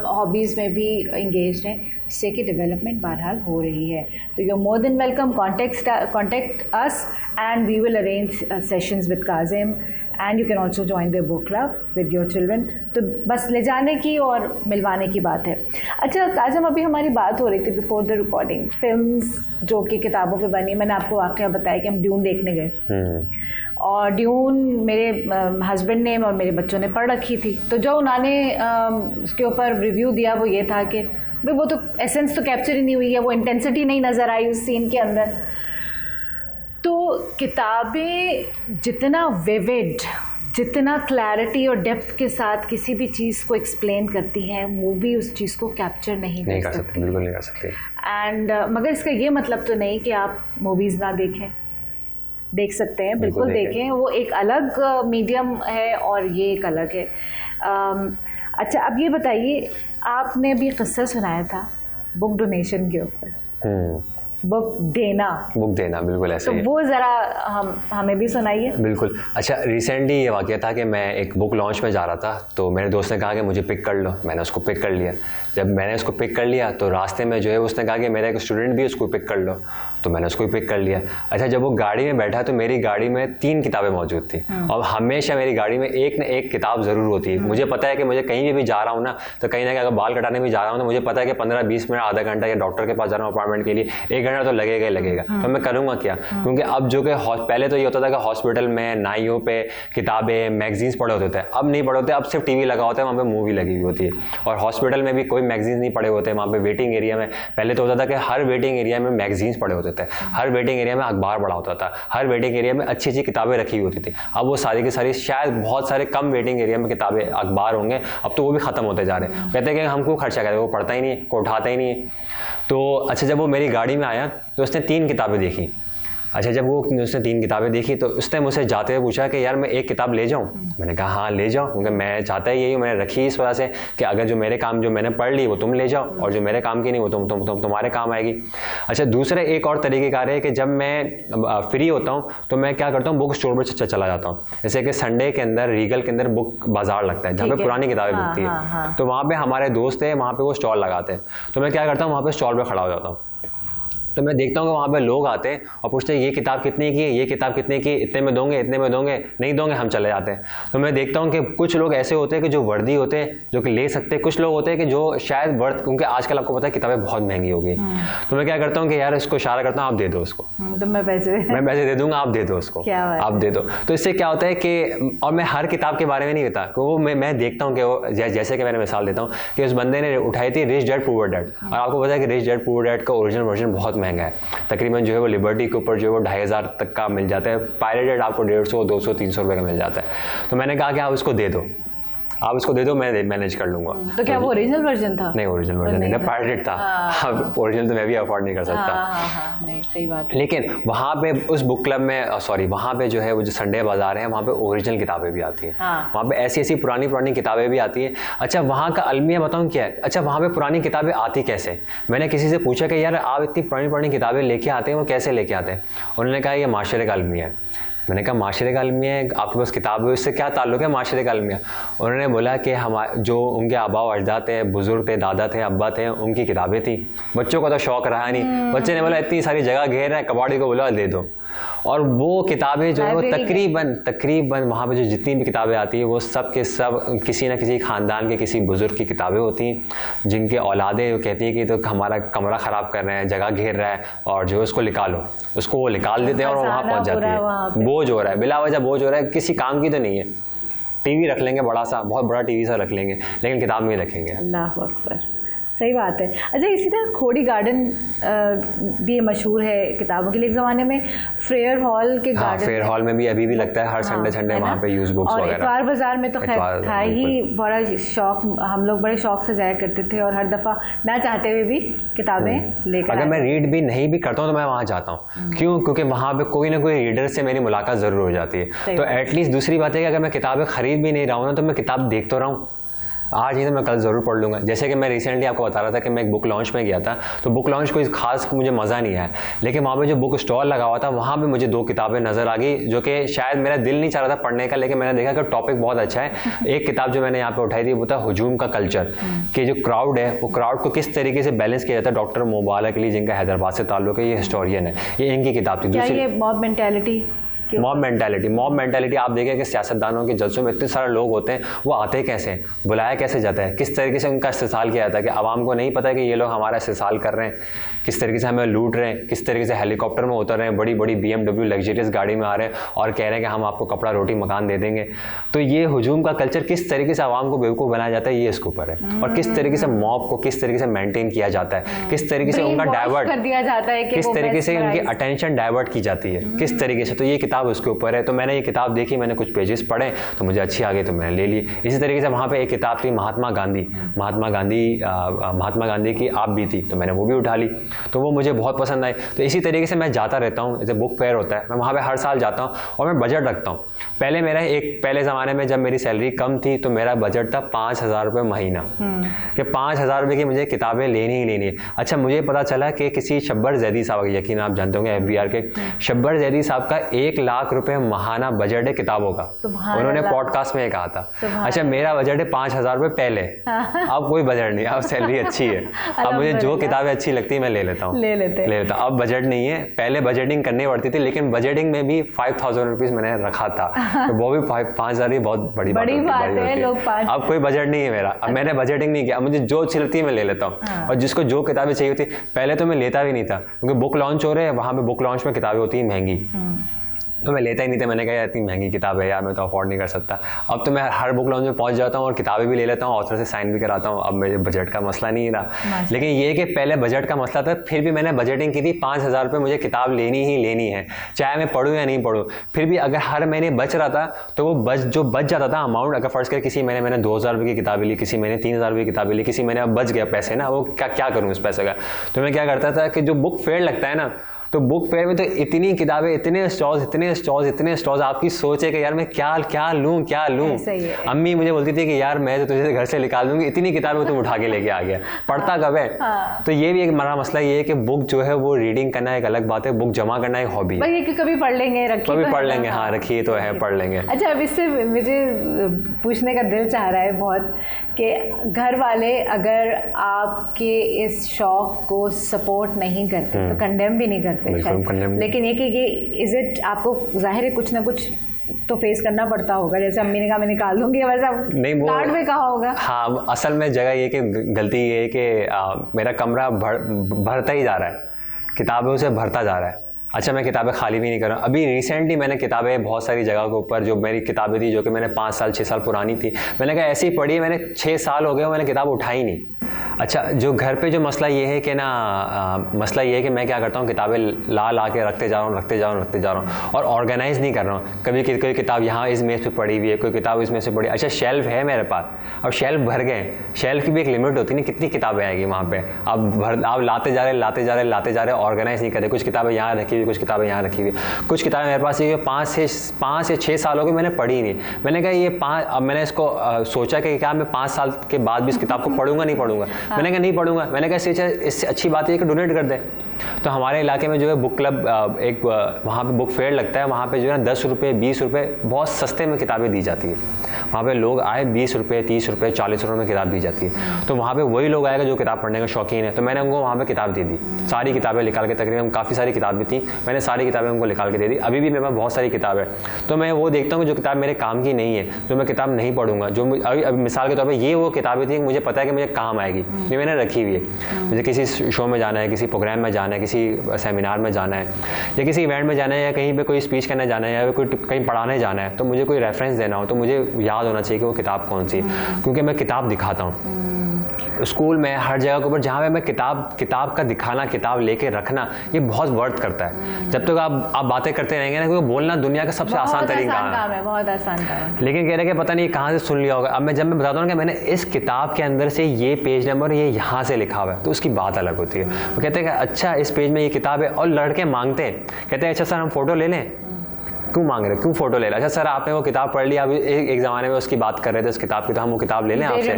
Speaker 1: हॉबीज़ में भी इंगेज हैं, जिससे कि डेवलपमेंट बहरहाल हो रही है। तो you are more than welcome, contact us and we will arrange sessions with Kazim and you can also join the book club with your children. तो बस ले जाने की और मिलवाने की बात है। अच्छा काजिम, अभी हमारी बात हो रही थी बिफोर द रिकॉर्डिंग, फिल्म्स जो कि किताबों पे बनी। मैंने आपको वाकया बताया कि हम ड्यून देखने गए और ड्यून मेरे हस्बैंड ने और मेरे बच्चों ने पढ़ रखी थी। तो जो उन्होंने उसके ऊपर रिव्यू दिया वो ये था कि भाई वो तो एसेंस तो कैप्चर ही नहीं हुई है, वो इंटेंसिटी नहीं नज़र आई उस सीन के अंदर। तो किताबें जितना विविड, जितना क्लैरिटी और डेप्थ के साथ किसी भी चीज़ को एक्सप्लेन करती हैं, मूवी उस चीज़ को कैप्चर नहीं कर सकती,
Speaker 2: बिल्कुल नहीं कर सकती।
Speaker 1: एंड मगर इसका ये मतलब तो नहीं कि आप मूवीज़ ना देखें, देख सकते हैं, बिल्कुल देखें। वो एक अलग मीडियम है और ये एक अलग है। अच्छा अब ये बताइए, आपने भी किस्सा सुनाया था बुक डोनेशन के ऊपर, बुक देना बिल्कुल ऐसे। तो वो ज़रा हमें भी सुनाइए।
Speaker 2: बिल्कुल। अच्छा, रिसेंटली ये वाक़या था कि मैं एक बुक लॉन्च में जा रहा था, तो मेरे दोस्त ने कहा कि मुझे पिक कर लो। मैंने उसको पिक कर लिया। जब मैंने उसको पिक कर लिया तो रास्ते में जो है उसने कहा कि मेरा एक स्टूडेंट भी उसको पिक कर लो, तो मैंने उसको पिक कर लिया। अच्छा, जब वो गाड़ी में बैठा तो मेरी गाड़ी में 3 किताबें मौजूद थी और हमेशा मेरी गाड़ी में एक न एक किताब ज़रूर होती है। मुझे पता है कि मुझे कहीं भी जा रहा हूँ ना, तो कहीं ना कहीं अगर बाल कटाने भी जा रहा हूँ तो मुझे पता है कि 15-20 मिनट, आधा घंटा या डॉक्टर के पास जा रहा हूँ अपॉइंटमेंट के लिए, 1 घंटा तो लगेगा ही लगेगा। तो मैं करूँगा क्या? क्योंकि अब जो कि पहले तो ये होता था कि हॉस्पिटल में नाइयों पे किताबें, मैगजीन्स पढ़े होते थे, अब नहीं पढ़े होते। अब सिर्फ टीवी लगा होता है, वहाँ पे मूवी लगी हुई होती है। और हॉस्पिटल में भी कोई मैगजीन्स नहीं पढ़े होते, वहाँ पे वेटिंग एरिया में पहले तो होता था कि हर वेटिंग एरिया में मैगजीन्स पढ़े होते थे, हर वेटिंग एरिया में अखबार पढ़ा होता था, हर वेटिंग एरिया में अच्छी अच्छी किताबें रखी होती थी। अब वो सारी की सारी, शायद बहुत सारे कम वेटिंग एरिया में किताबें, अखबार होंगे, अब तो वो भी ख़त्म होते जा रहे हैं। कहते हैं कि हमको खर्चा करें, वो पढ़ता ही नहीं है, को उठाता ही नहीं है। तो अच्छा, जब वो मेरी गाड़ी में आया तो उसने 3 किताबें देखी। अच्छा, जब वो उसने 3 किताबें देखी तो उसने मुझसे जाते हुए पूछा कि यार मैं एक किताब ले जाऊँ? मैंने कहा हाँ ले जाओ, क्योंकि मैं चाहता ही यही हूँ। मैंने रखी इस वजह से कि अगर जो मेरे काम, जो मैंने पढ़ ली वो तुम ले जाओ, और जो मेरे काम की नहीं वो तुम्हारे काम आएगी। अच्छा, दूसरा एक और तरीक़ेकार है कि जब मैं फ्री होता हूँ तो मैं क्या करता हूँ, बुक स्टोर पर चला जाता हूँ। जैसे कि संडे के अंदर रीगल के अंदर बुक बाज़ार लगता है, जहाँ पर पुरानी किताबें बिकती है। तो वहाँ पर हमारे दोस्त हैं, वहाँ पर वो स्टॉल लगाते हैं, तो मैं क्या करता हूँ, वहाँ पर स्टॉल पर खड़ा हो जाता हूँ। तो मैं देखता हूँ कि वहाँ पे लोग आते हैं और पूछते हैं ये किताब कितने की है, ये किताब कितने की, इतने में दोगे, इतने में दोगे, नहीं दोगे, हम चले जाते हैं। तो मैं देखता हूँ कि कुछ लोग ऐसे होते हैं कि जो वर्दी होते हैं जो कि ले सकते हैं, कुछ लोग होते हैं कि जो शायद वर्थ, क्योंकि आजकल आपको पता है किताबें बहुत महंगी हो गई। तो मैं क्या करता हूँ कि यार इसको इशारा करता हूँ, आप दे दो उसको,
Speaker 1: तो मैं पैसे
Speaker 2: दे दूंगा, आप दे दो उसको, आप दे दो। तो इससे क्या होता है कि, और मैं हर किताब के बारे में नहीं बता, वो मैं देखता हूँ कि वो जैसे कि मैंने मिसाल देता हूँ कि उस बंदे ने उठाई थी रिच डैड पुअर डैड, और आपको पता है कि रिच डैड पुअर डैड का ओरिजिनल वर्जन बहुत महंगा है, तकरीबन जो है वो लिबर्टी के ऊपर जो है वो 2500 तक का मिल जाता है, पायरेटेड आपको 150, 200, 300 रुपये का मिल जाता है। तो मैंने कहा कि आप उसको दे दो, आप इसको दे दो, मैं मैनेज कर लूँगा।
Speaker 1: तो क्या वो ओरिजिनल वर्जन था?
Speaker 2: नहीं, ओरिजिनल वर्जन नहीं था, पायरेटेड था। हाँ, ओरिजिनल तो मैं भी अफोर्ड नहीं कर सकता।
Speaker 1: हाँ, नहीं, सही बात है।
Speaker 2: लेकिन वहाँ पे उस बुक क्लब में, सॉरी, वहाँ पे जो है वो जो संडे बाज़ार है, वहाँ पे ओरिजिनल किताबें भी आती हैं। वहाँ पे ऐसी ऐसी पुरानी पुरानी किताबें भी आती हैं। अच्छा, वहाँ का अलमिया बताऊँ क्या है? अच्छा, वहाँ पे पुरानी किताबें आती कैसे? मैंने किसी से पूछा कि यार आप इतनी पुरानी पुरानी किताबें लेके आते हैं, वो कैसे लेके आते हैं? उन्होंने कहा ये माशरे का अलमिया है। मैंने कहा माशरे का अलमिया है, आपके पास किताब है, उससे क्या ताल्लुक़ है माशरे का अलमिया? उन्होंने बोला कि हमारे जो उनके आबा व अजदाद थे, बुज़ुर्ग थे, दादा थे, अब्बा थे, उनकी किताबें थी। बच्चों का तो शौक़ रहा नहीं, बच्चे ने बोला इतनी सारी जगह घेर है, कबाड़ी को बोला दे दो। और वो किताबें जो है वो तकरीबन वहाँ पे जो जितनी भी किताबें आती है वो सब के सब किसी न किसी ख़ानदान के किसी बुज़ुर्ग की किताबें होती हैं, जिनके औलादें कहती है कि तो हमारा कमरा ख़राब कर रहे हैं, जगह घेर रहा है, और जो है उसको निकालो, उसको वो निकाल देते हैं और वहाँ पहुँच जाती है। बोझ हो रहा है, बिला वजह बोझ हो रहा है, किसी काम की तो नहीं है। टीवी रख लेंगे बड़ा सा, बहुत बड़ा टीवी सा रख लेंगे, लेकिन किताब नहीं रखेंगे।
Speaker 1: अल्लाह अकबर, सही बात है। अच्छा, इसी तरह खोड़ी गार्डन भी मशहूर है किताबों के लिए। एक ज़माने में फ्रेयर हॉल के गार्डन,
Speaker 2: फ्रेयर हॉल में भी अभी भी लगता है हर संडे वहाँ पे यूज बुक्स वगैरह। और
Speaker 1: इतवार बाज़ार में तो खैर था ही, बड़ा शौक, हम लोग बड़े शौक से जाया करते थे और हर दफ़ा ना चाहते हुए भी किताबें लेकर।
Speaker 2: अगर मैं रीड भी नहीं भी करता हूँ तो मैं वहाँ जाता हूँ। क्यों? क्योंकि वहाँ पे कोई ना कोई रीडर से मेरी मुलाकात ज़रूर हो जाती है। तो एटलीस्ट दूसरी बात है कि अगर मैं किताबें ख़रीद भी नहीं रहा हूँ ना, तो मैं किताब देख तो रहा हूँ, आज ही तो मैं कल ज़रूर पढ़ लूँगा। जैसे कि मैं रिसेंटली आपको बता रहा था कि मैं एक बुक लॉन्च में गया था, तो बुक लॉन्च कोई खास मुझे मज़ा नहीं आया, लेकिन वहाँ पे जो बुक स्टॉल लगा हुआ था वहाँ पे मुझे 2 किताबें नज़र आ गई जो कि शायद मेरा दिल नहीं चाह रहा था पढ़ने का, लेकिन मैंने देखा कि टॉपिक बहुत अच्छा है। एक किताब जो मैंने यहाँ पे उठाई थी वो था हुजूम का कल्चर, कि जो क्राउड है वो क्राउड को किस तरीके से बैलेंस किया जाता है। डॉक्टर मुबारक अली, जिनका हैदराबाद से ताल्लुक़ है, ये हिस्टोरियन है, ये इनकी किताब थी।
Speaker 1: दूसरी मॉब
Speaker 2: मेंटालिटी आप देखें कि सियासतदानों के जलसों में इतने सारे लोग होते हैं, वो आते कैसे हैं, बुलाया कैसे जाता है, किस तरीके से उनका इस्तेसाल किया जाता है, कि आवाम को नहीं पता है कि ये लोग हमारा इस्तेसाल कर रहे हैं, किस तरीके से हमें लूट रहे हैं, किस तरीके से हेलीकॉप्टर में उतर रहे हैं, बड़ी बड़ी BMW लग्जरियस गाड़ी में आ रहे हैं और कह रहे हैं कि हम आपको कपड़ा रोटी मकान दे देंगे। तो ये हुजूम का कल्चर किस तरीके से आवाम को बेवकूफ़ बनाया जाता है, ये इसके ऊपर है। और किस तरीके से मॉब को किस तरीके से मेंटेन किया जाता है, किस तरीके से उनका डाइवर्ट
Speaker 1: कर दिया जाता है,
Speaker 2: किस तरीके से उनकी अटेंशन डाइवर्ट की जाती है, किस तरीके से। तो ये किताब उसके ऊपर है। तो मैंने ये किताब देखी, मैंने कुछ पेजेस पढ़े तो मुझे अच्छी आ गई तो मैंने ले ली। इसी तरीके से वहाँ पे एक किताब थी महात्मा गांधी की आप भी थी, तो मैंने वो भी उठा ली, तो वो मुझे बहुत पसंद आई। तो इसी तरीके से मैं जाता रहता हूँ, जैसे बुक फेयर होता है मैं वहाँ पे हर साल जाता हूँ और मैं बजट रखता हूँ। पहले ज़माने में जब मेरी सैलरी कम थी तो मेरा बजट था 5,000 रुपये महीना, कि 5,000 रुपये की मुझे किताबें लेनी ही लेनी है। अच्छा, मुझे पता चला कि किसी शब्बर जैदी साहब, यकीन आप जानते होंगे FBR के शब्बर जैदी साहब का 1 लाख रुपये महाना बजट है किताबों का, उन्होंने पॉडकास्ट में कहा था। अच्छा, मेरा बजट है 5,000 रुपये पहले, अब कोई बजट नहीं, अब सैलरी अच्छी है, अब मुझे जो किताबें अच्छी लगती है मैं ले लेता हूँ, अब बजट नहीं है। पहले बजटिंग करनी पड़ती थी, लेकिन बजटिंग में भी 5,000 रुपीज़ मैंने रखा था, तो वो भी 5,000 ही बहुत बड़ी बात है। अब कोई बजट नहीं है मेरा, अब मैंने बजटिंग नहीं किया, मुझे जो अच्छी लगती है मैं ले लेता हूँ। और जिसको जो किताबें चाहिए होती, पहले तो मैं लेता भी नहीं था, क्योंकि बुक लॉन्च हो रहे हैं, वहाँ पे बुक लॉन्च में किताबें होती हैं महंगी, तो मैं लेता ही नहीं था। मैंने कहा यार इतनी महंगी किताब है यार, मैं तो अफोर्ड नहीं कर सकता। अब तो मैं हर बुक लॉन्च में पहुंच जाता हूँ और किताबें भी ले लेता हूँ, ऑथर से साइन भी कराता हूँ। अब मेरे बजट का मसला नहीं रहा, लेकिन ये कि पहले बजट का मसला था, फिर भी मैंने बजटिंग की थी। 5,000 रुपये मुझे किताब लेनी ही लेनी है, चाहे मैं पढ़ूँ या नहीं पढ़ूँ। फिर भी अगर हर महीने बच रहा था तो वो जो बच जाता था अमाउंट, अगर फर्ज कर किसी महीने मैंने 2,000 रुपये की किताबें ली, किसी महीने 3,000 रुपये की किताबें ली, किसी महीने अब बच गया पैसे ना, वो क्या करूँ इस पैसे का। तो मैं क्या करता था कि जो बुक फेयर लगता है ना, तो बुक फेयर में तो इतनी किताबें, इतने स्टॉल्स, आपकी सोच है कि यार मैं क्या लूँ। अम्मी मुझे बोलती थी कि यार मैं तो तुझे घर से निकाल दूंगी, इतनी किताबें तुम उठा के लेके आ गया, पढ़ता कब है। तो ये भी एक हमारा मसला ये है कि बुक जो है वो रीडिंग करना एक अलग बात है, बुक जमा करना एक हॉबी है।
Speaker 1: ये कभी पढ़ लेंगे,
Speaker 2: कभी पढ़ लेंगे, हाँ रखिए तो है, पढ़ लेंगे।
Speaker 1: अच्छा, अब इससे मुझे पूछने का दिल चाह रहा है बहुत कि घर वाले अगर आपके इस शौक को सपोर्ट नहीं करते तो कंडेम भी नहीं करते शायद, लेकिन ये कि इज इट, आपको जाहिर है कुछ ना कुछ तो फेस करना पड़ता होगा, जैसे अम्मी ने कहा मैं निकाल दूंगी, वैसा कार्ड में कहा होगा।
Speaker 2: हाँ, असल में जगह ये कि गलती ये है कि मेरा कमरा भरता ही जा रहा है, किताबों से भरता जा रहा है। अच्छा, मैं किताबें खाली भी नहीं कर रहा हूँ। अभी रिसेंटली मैंने किताबें बहुत सारी जगह के ऊपर, जो मेरी किताबें थी जो कि मैंने 5 साल 6 साल पुरानी थी, मैंने कहा ऐसी ही पढ़ी है, मैंने 6 साल हो गए मैंने किताब उठाई नहीं। अच्छा, जो घर पे जो मसला ये है कि मसला ये है कि मैं क्या करता हूँ, किताबें ला के रखते जा रहा हूँ और ऑर्गेनाइज़ नहीं कर रहा हूँ। कभी कोई किताब यहाँ इस मेज़ पे पड़ी हुई है, कोई किताब इस मेज़ पे पड़ी। अच्छा, शेल्फ है मेरे पास, अब शेल्फ भर गए, शेल्फ की भी एक लिमिट होती है, कितनी किताबें आएगी वहाँ पे। आप लाते जा रहे, ऑर्गेनाइज़ नहीं करते। कुछ किताबें यहाँ रखी हुई, कुछ किताबें यहाँ रखी हुई, कुछ किताबें मेरे पास ये 5 से 6 साल हो गए मैंने पढ़ी नहीं। मैंने कहा ये 5, अब मैंने इसको सोचा कि क्या मैं 5 साल के बाद भी इस किताब को पढ़ूंगा, नहीं पढ़ूंगा। मैंने कहा नहीं पढ़ूंगा। मैंने कहा इससे अच्छी बात है कि डोनेट कर दें। तो हमारे इलाके में जो है बुक क्लब, एक वहाँ पे बुक फेयर लगता है, वहाँ पे जो है 10 रुपये 20 रुपये बहुत सस्ते में किताबें दी जाती है। वहाँ पे लोग आए 20 रुपये 30 रुपये 40 रुपये में किताब दी जाती है। तो वहाँ पे वही लोग आएगा जो किताब पढ़ने का शौकीन है। तो मैंने उनको वहाँ पे किताब दे दी, सारी किताबें निकाल के, तकरीबन काफ़ी सारी किताबें थी, मैंने सारी किताबें उनको निकाल के दे दी। अभी भी मेरे पास बहुत सारी किताब है। तो मैं वो देखता हूँ कि जो किताब मेरे काम की नहीं है, जो मैं किताब नहीं पढ़ूंगा, जो अभी मिसाल के तौर पर ये वो किताबें थी मुझे पता है कि मुझे काम आएगी, ये मैंने रखी हुई है। मुझे किसी शो में जाना है, किसी प्रोग्राम में जाना है, किसी सेमिनार में जाना है, या किसी इवेंट में जाना है, या कहीं पे कोई स्पीच करने जाना है, या कोई कहीं पढ़ाने जाना है, तो मुझे कोई रेफरेंस देना हो तो मुझे याद होना चाहिए कि वो किताब कौन सी है, क्योंकि मैं किताब दिखाता हूँ स्कूल में, हर जगह के ऊपर जहाँ पे मैं किताब का दिखाना, किताब लेके रखना, ये बहुत वर्थ करता है। जब तक आप बातें करते रहेंगे ना, क्योंकि बोलना दुनिया का सबसे आसान तरीका है,
Speaker 1: बहुत आसान काम है।
Speaker 2: लेकिन कह रहे कि पता नहीं कहाँ से सुन लिया होगा। अब जब मैं बताता हूँ कि मैंने इस किताब के अंदर से ये पेज नंबर ये यहाँ से लिखा हुआ है, तो उसकी बात अलग होती है। वो कहते हैं कि अच्छा इस पेज में ये किताब है, और लड़के मांगते हैं, कहते हैं अच्छा सर हम फ़ोटो ले लें। क्यों मांग रहे, क्यों फोटो ले रहे? अच्छा सर आपने वो किताब पढ़ लिया, अभी एक ज़माने में उसकी बात कर रहे थे उस किताब की, तो हम वो किताब ले लें आपसे।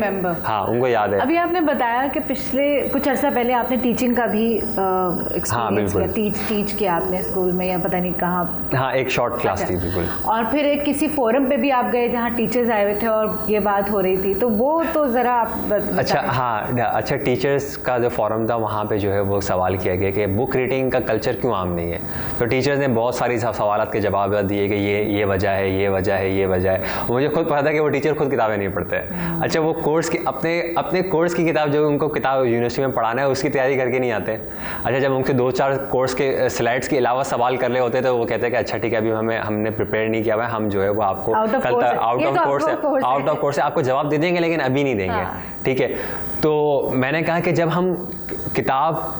Speaker 2: हाँ, उनको याद है।
Speaker 1: अभी आपने बताया कि पिछले कुछ अर्सा पहले आपने टीचिंग का भी एक्सपीरियंस किया, टीच किया आपने स्कूल में या पता नहीं कहाँ।
Speaker 2: हाँ, एक शॉर्ट क्लास थी बिल्कुल।
Speaker 1: और फिर एक किसी फोरम पे भी आप गए जहाँ टीचर्स आए हुए थे और ये बात हो रही थी, तो वो तो ज़रा आप
Speaker 2: अच्छा, हाँ अच्छा, टीचर्स का जो फोरम था वहाँ पे जो है वो सवाल किया गया कि बुक रीडिंग का कल्चर क्यों आम नहीं है। तो टीचर्स ने बहुत सारी सवालात के जवाब दिए कि ये वजह है, ये वजह है, ये वजह है। मुझे खुद पता था कि वो टीचर खुद किताबें नहीं पढ़ते हैं। अच्छा, वो कोर्स की अपने कोर्स की किताब जो उनको किताब यूनिवर्सिटी में पढ़ाना है उसकी तैयारी करके नहीं आते। अच्छा, जब उनके 2-4 कोर्स के स्लाइड्स के अलावा सवाल कर रहे होते तो वो कहते हैं कि अच्छा ठीक है अभी हमने प्रिपेयर नहीं किया हुआ है, हम जो है वो आपको आउट ऑफ कोर्स है आपको जवाब दे देंगे, लेकिन अभी नहीं देंगे। ठीक है, तो मैंने कहा कि जब हम किताब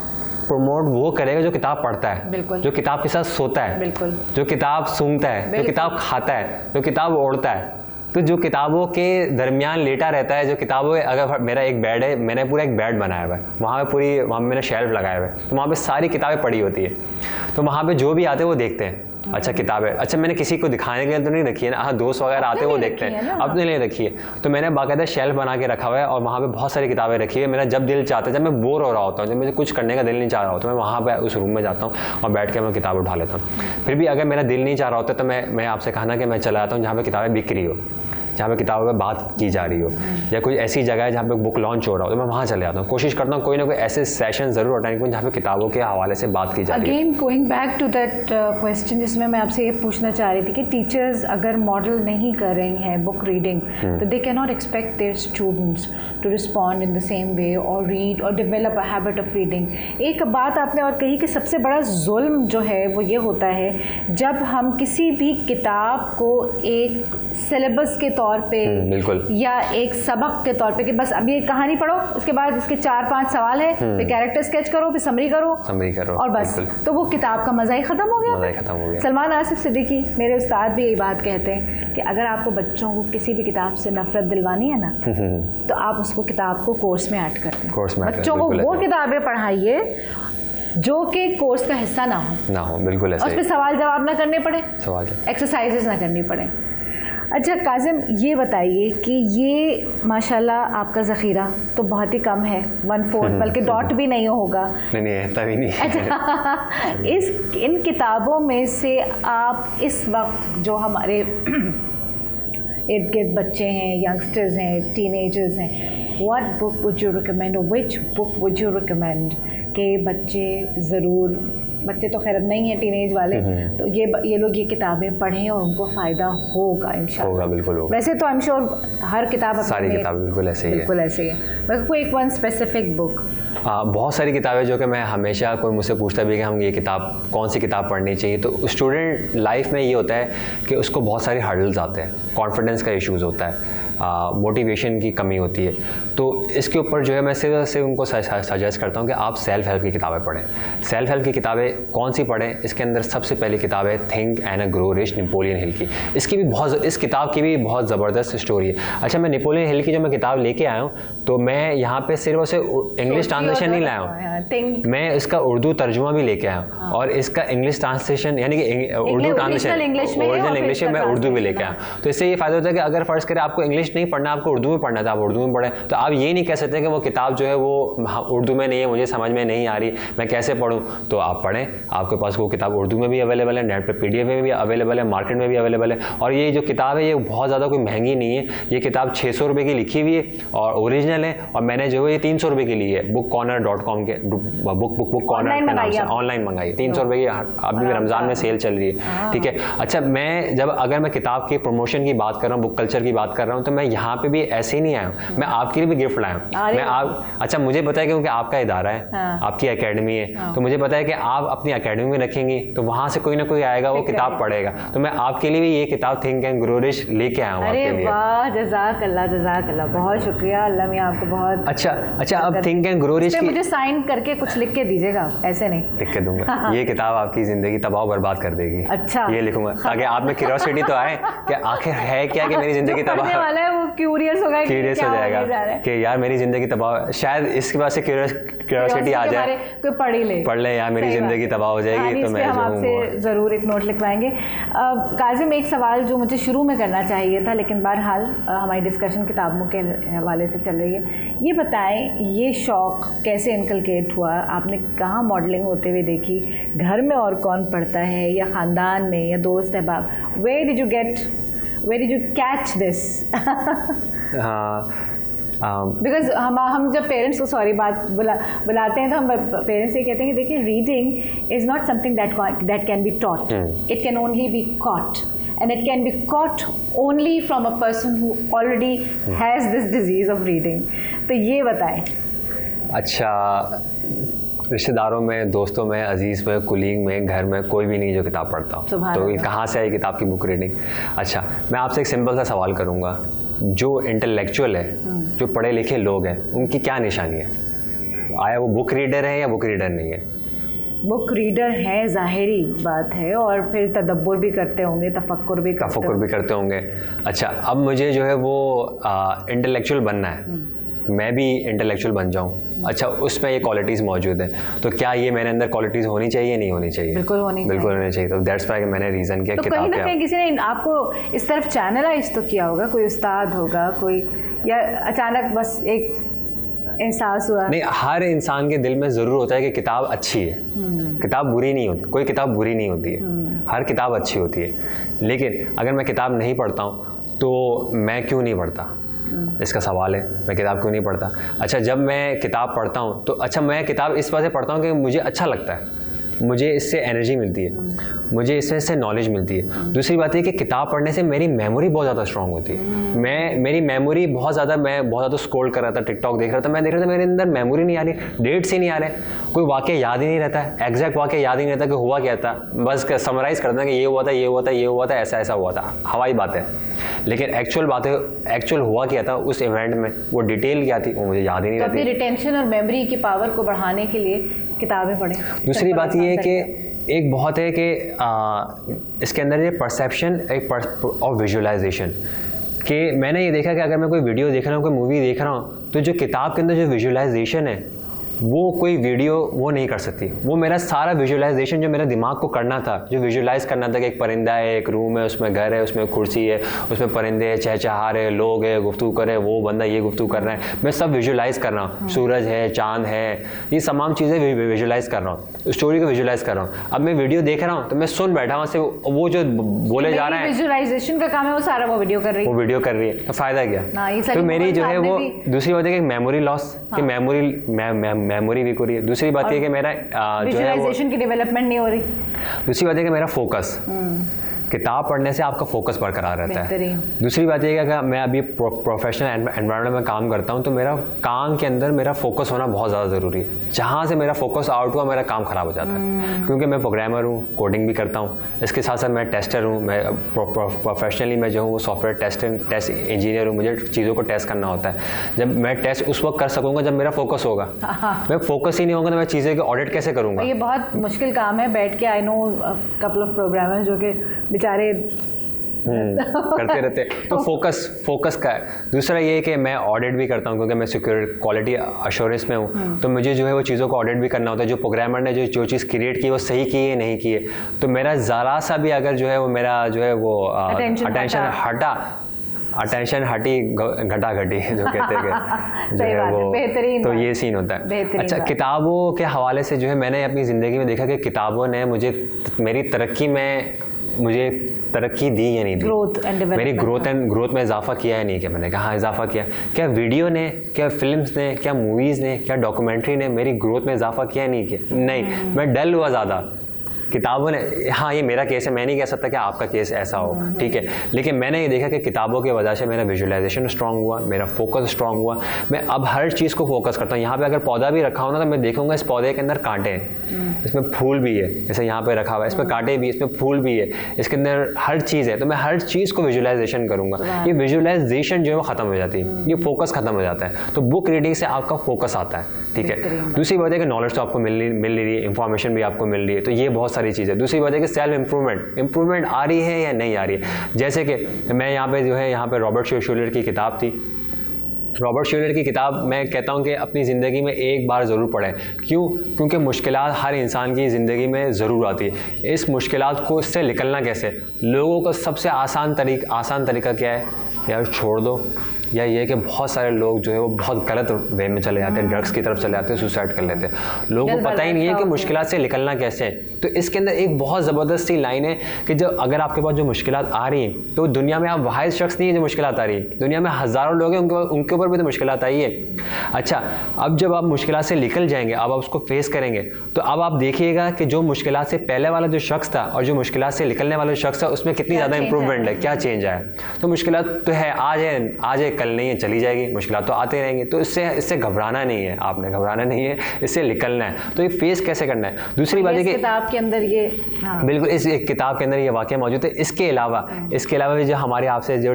Speaker 2: प्रमोट वो करेगा जो किताब पढ़ता है, जो किताब के साथ सोता है, जो किताब सूंघता है, जो किताब खाता है, जो किताब ओढ़ता है, तो जो किताबों के दरमियान लेटा रहता है, जो किताबों, अगर मेरा एक बेड है, मैंने पूरा एक बेड बनाया हुआ है, वहाँ पे मैंने शेल्फ लगाया हुआ है, तो वहाँ पे सारी किताबें पड़ी होती है। तो वहाँ पे जो भी आते हैं वो देखते हैं, अच्छा किताब है। अच्छा, मैंने किसी को दिखाने के लिए तो नहीं रखी है ना, हाँ दोस्त वगैरह आते हैं वो देखते हैं, अपने लिए रखी है। तो मैंने बाकायदा शेल्फ बना के रखा हुआ है और वहाँ पे बहुत सारी किताबें रखी है। मेरा जब दिल चाहता है, जब मैं बोर हो रहा होता हूँ, जब मुझे कुछ करने का दिल नहीं चाह रहा होता, मैं वहाँ पे उस रूम में जाता हूँ और बैठ के मैं किताब उठा लेता हूँ। फिर भी अगर मेरा दिल नहीं चाह रहा होता तो मैं आपसे कहा ना कि मैं चला जाता हूँ जहाँ पर किताबें बिक रही हो, जहाँ पे किताबों पे बात की जा रही हो, या कोई ऐसी जगह है जहाँ पे बुक लॉन्च हो रहा हो, तो मैं वहाँ चले जाता हूँ। कोशिश करता हूँ कोई ना कोई ऐसे सेशन ज़रूर अटेंड करूँ जहाँ पे किताबों के हवाले से बात की जा रही है।
Speaker 1: Again going back to that question जिसमें मैं आपसे ये पूछना चाह रही थी कि टीचर्स अगर मॉडल नहीं कर रहे हैं बुक रीडिंग, तो they can not expect their students to respond in the same way और रीड और develop a habit of reading. एक बात आपने और कही कि सबसे बड़ा जुल्म जो है वो ये होता है जब हम किसी भी किताब को एक सिलेबस के तौर पे या एक सबक के तौर पे कि बस अब ये कहानी पढ़ो, उसके बाद इसके 4-5 सवाल है, फिर कैरेक्टर स्केच करो, फिर समरी करो और बस, तो वो किताब का मज़ा ही ख़त्म हो गया। सलमान आसिफ सिद्दीकी मेरे उस्ताद भी यही बात कहते हैं कि अगर आपको बच्चों को किसी भी किताब से नफरत दिलवानी है ना, तो आप उसको किताब को कोर्स में ऐड कर दें, बच्चों को वो किताबें पढ़ाइए जो कि कोर्स का हिस्सा ना हो,
Speaker 2: बिल्कुल ऐसे
Speaker 1: और उस पर सवाल जवाब ना करने पड़े, एक्सरसाइजेस ना करनी पड़े। अच्छा काजिम, ये बताइए कि ये माशाल्लाह आपका ज़ख़ीरा तो बहुत ही कम है, 1/4 बल्कि डॉट भी नहीं होगा।
Speaker 2: नहीं तभी नहीं।
Speaker 1: अच्छा, इन किताबों में से आप इस वक्त जो हमारे इर्द गिर्द बच्चे हैं, यंगस्टर्स हैं, टीनेजर्स हैं, what book would you recommend, और which book would you recommend कि बच्चे तो खैर अब नहीं हैं टीनेज वाले, तो ये लोग ये किताबें पढ़ें और उनको फ़ायदा होगा इंशाल्लाह।
Speaker 2: होगा, बिल्कुल होगा।
Speaker 1: वैसे तो आई एम श्योर हर किताब,
Speaker 2: सारी किताब बिल्कुल ऐसे ही है।
Speaker 1: मगर कोई एक वन स्पेसिफिक बुक?
Speaker 2: बहुत सारी किताबें जो कि मैं हमेशा, कोई मुझसे पूछता भी कि हम ये किताब, कौन सी किताब पढ़नी चाहिए, तो स्टूडेंट लाइफ में ये होता है कि उसको बहुत सारे हर्डल्स आते हैं, कॉन्फिडेंस का इश्यूज़ होता है, मोटिवेशन की कमी होती है। तो इसके ऊपर जो है मैं सिर्फ उनको सजेस्ट करता हूँ कि आप सेल्फ हेल्प की किताबें पढ़ें। सेल्फ हेल्प की किताबें कौन सी पढ़ें? इसके अंदर सबसे पहली किताब है think and grow rich, Napoleon Hill की। इस किताब की भी बहुत ज़बरदस्त स्टोरी है। अच्छा, मैं नेपोलियन हिल की जो मैं किताब लेके आया हूँ, तो मैं यहाँ पे सिर्फ उसे इंग्लिश ट्रांसलेशन नहीं लाया हूँ, मैं इसका उर्दू तर्जुमा भी लेके आया हूँ, और इसका इंग्लिश ट्रांसलेशन यानी कि उर्दू ट्रांसलेशन ओरिजिनल इंग्लिश में मैं उर्दू भी लेके आया। तो इससे ये फ़ायदा होता है कि अगर फ़र्ज़ करें आपको इंग्लिश नहीं पढ़ना, आपको उर्दू में पढ़ना था, आप उर्दू में पढ़ें, तो आप ये नहीं कह सकते कि वो किताब जो है वो उर्दू में नहीं है, मुझे समझ में नहीं आ रही, मैं कैसे पढ़ूँ। तो आप पढ़ें, आपके पास वो किताब उर्दू में भी अवेलेबल है, नेट पे PDF में भी अवेलेबल है, मार्केट में भी अवेलेबल है। और ये जो किताब है ये बहुत ज़्यादा कोई महंगी नहीं है, ये किताब 600 रुपये की लिखी हुई है और ओरिजिनल है, और मैंने जो है ये 300 रुपये की ली है, bookcorner.com के बुक कॉर्नर के नाम से ऑनलाइन मंगाई, 300 रुपये की। अभी रमज़ान में सेल चल रही है, ठीक है। अच्छा, अगर मैं किताब के प्रमोशन की बात कर रहा हूँ, बुक कल्चर की बात कर रहा हूँ, तो मैं यहाँ पे भी ऐसे ही नहीं आया हूँ, मैं आपके लिए भी गिफ्ट लाया हूँ। अच्छा, मुझे पता है क्योंकि आपका इदारा है, आपकी एकेडमी है, तो मुझे पता है कि आप अपनी एकेडमी में रखेंगी तो वहाँ से कोई ना कोई आएगा, वो किताब पढ़ेगा, तो मैं आपके लिए भी ये किताब थिंक एंड ग्रो रिच लेके आया हूँ आपके लिए।
Speaker 1: वाह, जज़ाकल्लाह, बहुत शुक्रिया, अल्लाह मियां आपको बहुत।
Speaker 2: अच्छा, अब थिंक एंड ग्रो रिच
Speaker 1: मुझे साइन करके कुछ लिख के दीजिएगा, ऐसे नहीं
Speaker 2: लिख के दूंगा। ये किताब आपकी ज़िंदगी तबाह बर्बाद कर देगी।
Speaker 1: अच्छा,
Speaker 2: ये लिखूंगा ताकि आप में क्यूरियोसिटी तो आए कि आखिर है क्या कि मेरी ज़िंदगी तबाह
Speaker 1: वाला है, वो क्यूरियस हो
Speaker 2: जाएगा कि यार मेरी ज़िंदगी तबाह, शायद इसके बाद से क्यूरियोसिटी आ जाए,
Speaker 1: कोई पढ़ ले यार
Speaker 2: मेरी ज़िंदगी तबाह हो जाएगी। तो मैं
Speaker 1: हम आपसे ज़रूर एक नोट लिखवाएंगे। काजिम, एक सवाल जो मुझे शुरू में करना चाहिए था, लेकिन बहरहाल हमारी डिस्कशन किताबों के हवाले से चल रही है। ये बताएं, ये शौक़ कैसे इनकलकेट हुआ? आपने कहाँ मॉडलिंग होते हुए देखी? घर में और कौन पढ़ता है, या ख़ानदान में, या दोस्त अहबाब? Where did you catch this? Because हम जब पेरेंट्स को बुलाते हैं तो हम पेरेंट्स ये कहते हैं कि देखिए, reading is not something that can be taught, it can only be caught, and it can be caught only from a person who already has this disease of reading. तो ये बताएं।
Speaker 2: अच्छा, रिश्तेदारों में, दोस्तों में, अजीज़ में, कुलीग में, घर में कोई भी नहीं जो किताब पढ़ता हूँ, तो कहाँ से आई किताब की बुक रीडिंग? अच्छा, मैं आपसे एक सिंपल सा सवाल करूँगा, जो इंटेलेक्चुअल है, जो पढ़े लिखे लोग हैं, उनकी क्या निशानी है? आया वो बुक रीडर है या बुक रीडर नहीं है?
Speaker 1: बुक रीडर है, ज़ाहिरी बात है, और फिर तदब्बुर भी करते होंगे, तफक्कुर भी
Speaker 2: करते होंगे। अच्छा, अब मुझे जो है वो इंटेलेक्चुअल बनना है, मैं भी इंटेलेक्चुअल बन जाऊं। अच्छा, उसमें ये क्वालिटीज़ मौजूद हैं, तो क्या ये मेरे अंदर क्वालिटीज़ होनी चाहिए, नहीं होनी चाहिए?
Speaker 1: बिल्कुल होनी चाहिए।
Speaker 2: तो दैट्स व्हाई मैंने रीज़न किया।
Speaker 1: तो कहीं ना कहीं किसी ने आपको इस तरफ चैनलाइज तो किया होगा, कोई उस्ताद होगा, कोई, या अचानक बस एक एहसास हुआ?
Speaker 2: नहीं, हर इंसान के दिल में ज़रूर होता है कि किताब अच्छी है, किताब बुरी नहीं होती, कोई किताब बुरी नहीं होती है, हर किताब अच्छी होती है। लेकिन अगर मैं किताब नहीं पढ़ता हूँ तो मैं क्यों नहीं पढ़ता, इसका सवाल है, मैं किताब क्यों नहीं पढ़ता। अच्छा, जब मैं किताब पढ़ता हूँ तो अच्छा, मैं किताब इस वजह से पढ़ता हूँ कि मुझे अच्छा लगता है, मुझे इससे एनर्जी मिलती है, मुझे इससे नॉलेज मिलती है। दूसरी बात है कि किताब पढ़ने से मेरी मेमोरी बहुत ज़्यादा स्ट्रॉन्ग होती है। मेरी मेमोरी मैं बहुत ज़्यादा स्क्रॉल कर रहा था, टिकटॉक देख रहा था, मैं देख रहा था मेरे अंदर मेमोरी नहीं आ रही, डेट्स ही नहीं आ रहे, कोई वाक़या याद ही नहीं रहता है, एग्जैक्ट वाक़या याद ही नहीं रहता कि हुआ क्या था, बस समराइज़ करते हैं कि ये हुआ था, ये हुआ था, ये हुआ था, ऐसा हुआ था, हवाई बात है। लेकिन एक्चुअल हुआ क्या था उस इवेंट में, वो डिटेल क्या थी, वो मुझे याद ही नहीं रहती।
Speaker 1: तो अपनी रिटेंशन और मेमोरी की पावर को बढ़ाने के लिए किताबें पढ़ें।
Speaker 2: दूसरी बात ये है कि एक बहुत है कि इसके अंदर ये परसेप्शन और विजुअलाइजेशन, कि मैंने ये देखा कि अगर मैं कोई वीडियो देख रहा हूँ, कोई मूवी देख रहा हूँ, तो जो किताब के अंदर जो विजुअलाइजेशन है वो कोई वीडियो वो नहीं कर सकती। वो मेरा सारा विजुअलाइजेशन जो मेरा दिमाग को करना था, जो विजुअलाइज करना था कि एक परिंदा है, एक रूम है, उसमें घर है, उसमें कुर्सी है, उसमें परिंदे है, चहचहा रहे, लोग है, गुफ्तगू करे, वो बंदा ये गुफ्तगू कर रहा है, मैं सब विजुअलाइज कर रहा हूँ। सूरज है, चांद है, ये तमाम चीज़ें विजुअलाइज कर रहा हूँ, स्टोरी को विजुअलाइज कर रहा हूँ। अब मैं वीडियो देख रहा हूँ तो मैं सुन बैठा वहाँ से वो जो बोले जा रहे हैं,
Speaker 1: विजुअलाइजेशन का काम है, वो सारा वो वीडियो कर रही है,
Speaker 2: वो वीडियो कर रही है, तो फ़ायदा क्या? तो मेरी जो है वो दूसरी बात है कि मेमोरी लॉस, कि मेमोरी वीक हो रही है। दूसरी बात ये कि मेरा जो है वो
Speaker 1: की डेवलपमेंट नहीं हो रही।
Speaker 2: दूसरी बात है कि मेरा फोकस, किताब पढ़ने से आपका फोकस बरकरार रहता है। दूसरी बात यह है कि अगर मैं अभी प्रोफेशनल एनवायरनमेंट में काम करता हूँ तो मेरा काम के अंदर मेरा फोकस होना बहुत ज़्यादा ज़रूरी है। जहाँ से मेरा फोकस आउट हुआ मेरा काम ख़राब हो जाता है, क्योंकि मैं प्रोग्रामर हूँ, कोडिंग भी करता हूँ, इसके साथ साथ मैं टेस्टर हूँ, मैं प्रोफेशनली मैं जो हूँ वो सॉफ्टवेयर टेस्ट इंजीनियर हूँ, मुझे चीज़ों को टेस्ट करना होता है। जब मैं टेस्ट उस वक्त कर सकूँगा जब मेरा फोकस होगा, मैं फोकस ही नहीं होगा तो मैं चीज़ें का ऑडिट कैसे करूँगा?
Speaker 1: ये बहुत मुश्किल काम है बैठ के। I know couple of programmers जो कि बेचारे
Speaker 2: करते रहते, तो फोकस का है। दूसरा ये है कि मैं ऑडिट भी करता हूँ, क्योंकि मैं सिक्योरिटी क्वालिटी अश्योरेंस में हूँ, तो मुझे जो है वो चीज़ों को ऑडिट भी करना होता है। जो प्रोग्रामर ने जो चीज़ क्रिएट की वो सही की है नहीं की है, तो मेरा ज़रा सा भी अगर जो है वो मेरा जो है वो अटेंशन हटी घटा घटी जो कहते हैं जो है वो, तो ये सीन होता है। अच्छा, किताबों के हवाले से जो है मैंने अपनी ज़िंदगी में देखा कि किताबों ने मुझे मेरी तरक्की में मुझे तरक्की दी या नहीं दी, मेरी ग्रोथ में इजाफा किया या नहीं किया? मैंने कहा हाँ इजाफा किया। क्या वीडियो ने, क्या फिल्म्स ने, क्या मूवीज़ ने, क्या डॉक्यूमेंट्री ने मेरी ग्रोथ में इजाफा किया नहीं किया? नहीं, मैं डल हुआ ज़्यादा। किताबों ने, हाँ ये मेरा केस है, मैं नहीं कह सकता कि आपका केस ऐसा हो, ठीक है, लेकिन मैंने ये देखा कि किताबों की वजह से मेरा विजुअलाइजेशन स्ट्रांग हुआ, मेरा फोकस स्ट्रांग हुआ। मैं अब हर चीज़ को फोकस करता हूँ। यहाँ पे अगर पौधा भी रखा हो ना तो मैं देखूंगा इस पौधे के अंदर कांटे हैं, इसमें फूल भी है, जैसे यहाँ पे रखा हुआ है, इसमें कांटे भी, इसमें फूल भी है, इसके अंदर हर चीज़ है, तो मैं हर चीज़ को विजुअलाइजेशन करूँगा। ये विजुअलाइजेशन जो है वो ख़त्म हो जाती है, ये फोकस ख़त्म हो जाता है। तो बुक रीडिंग से आपका फोकस आता है, ठीक है। दूसरी बात है कि नॉलेज तो आपको मिल रही है, इंफॉर्मेशन भी आपको मिल रही है, तो ये बहुत सारी चीज़ है। दूसरी बात है कि सेल्फ इम्प्रूवमेंट आ रही है या नहीं आ रही है। जैसे कि मैं यहाँ पे जो है यहाँ पे रॉबर्ट शूलर की किताब थी, रॉबर्ट शूलर की किताब मैं कहता हूँ कि अपनी ज़िंदगी में एक बार ज़रूर पढ़ें। क्यों? क्योंकि मुश्किलात हर इंसान की ज़िंदगी में ज़रूर आती है। इस मुश्किलात को इससे निकलना कैसे? लोगों का सबसे आसान तरीका क्या है? यार छोड़ दो, या ये कि बहुत सारे लोग जो है वो बहुत गलत वे में चले जाते हैं, ड्रग्स की तरफ चले जाते हैं, सुसाइड कर लेते हैं। लोगों को पता ही नहीं है कि मुश्किलात से निकलना कैसे है। तो इसके अंदर एक बहुत ज़बरदस्त सी लाइन है कि जब अगर आपके पास जो मुश्किलात आ रही हैं तो दुनिया में आप वाहिद शख्स नहीं है जो मुश्किलात आ रही है, दुनिया में हज़ारों लोग हैं उनके ऊपर भी तो मुश्किलात आई है। अच्छा, अब जब आप मुश्किलात से निकल जाएंगे, अब आप उसको फेस करेंगे, तो अब आप देखिएगा कि जो मुश्किलात से पहले वाला जो शख्स था और जो मुश्किलात से निकलने वाला शख्स था उसमें कितनी ज़्यादा इंप्रूवमेंट है, क्या चेंज आया। तो मुश्किलात तो है, आज है कल नहीं है, चली जाएगी, मुश्किलात तो आते रहेंगे। तो इससे घबराना नहीं है, आपने घबराना नहीं है, इससे निकलना है। तो ये फेस कैसे करना है? दूसरी बात है कि
Speaker 1: किताब के अंदर ये
Speaker 2: बिल्कुल इस किताब के अंदर ये वाक़या मौजूद है। इसके अलावा भी जो हमारे आपसे जो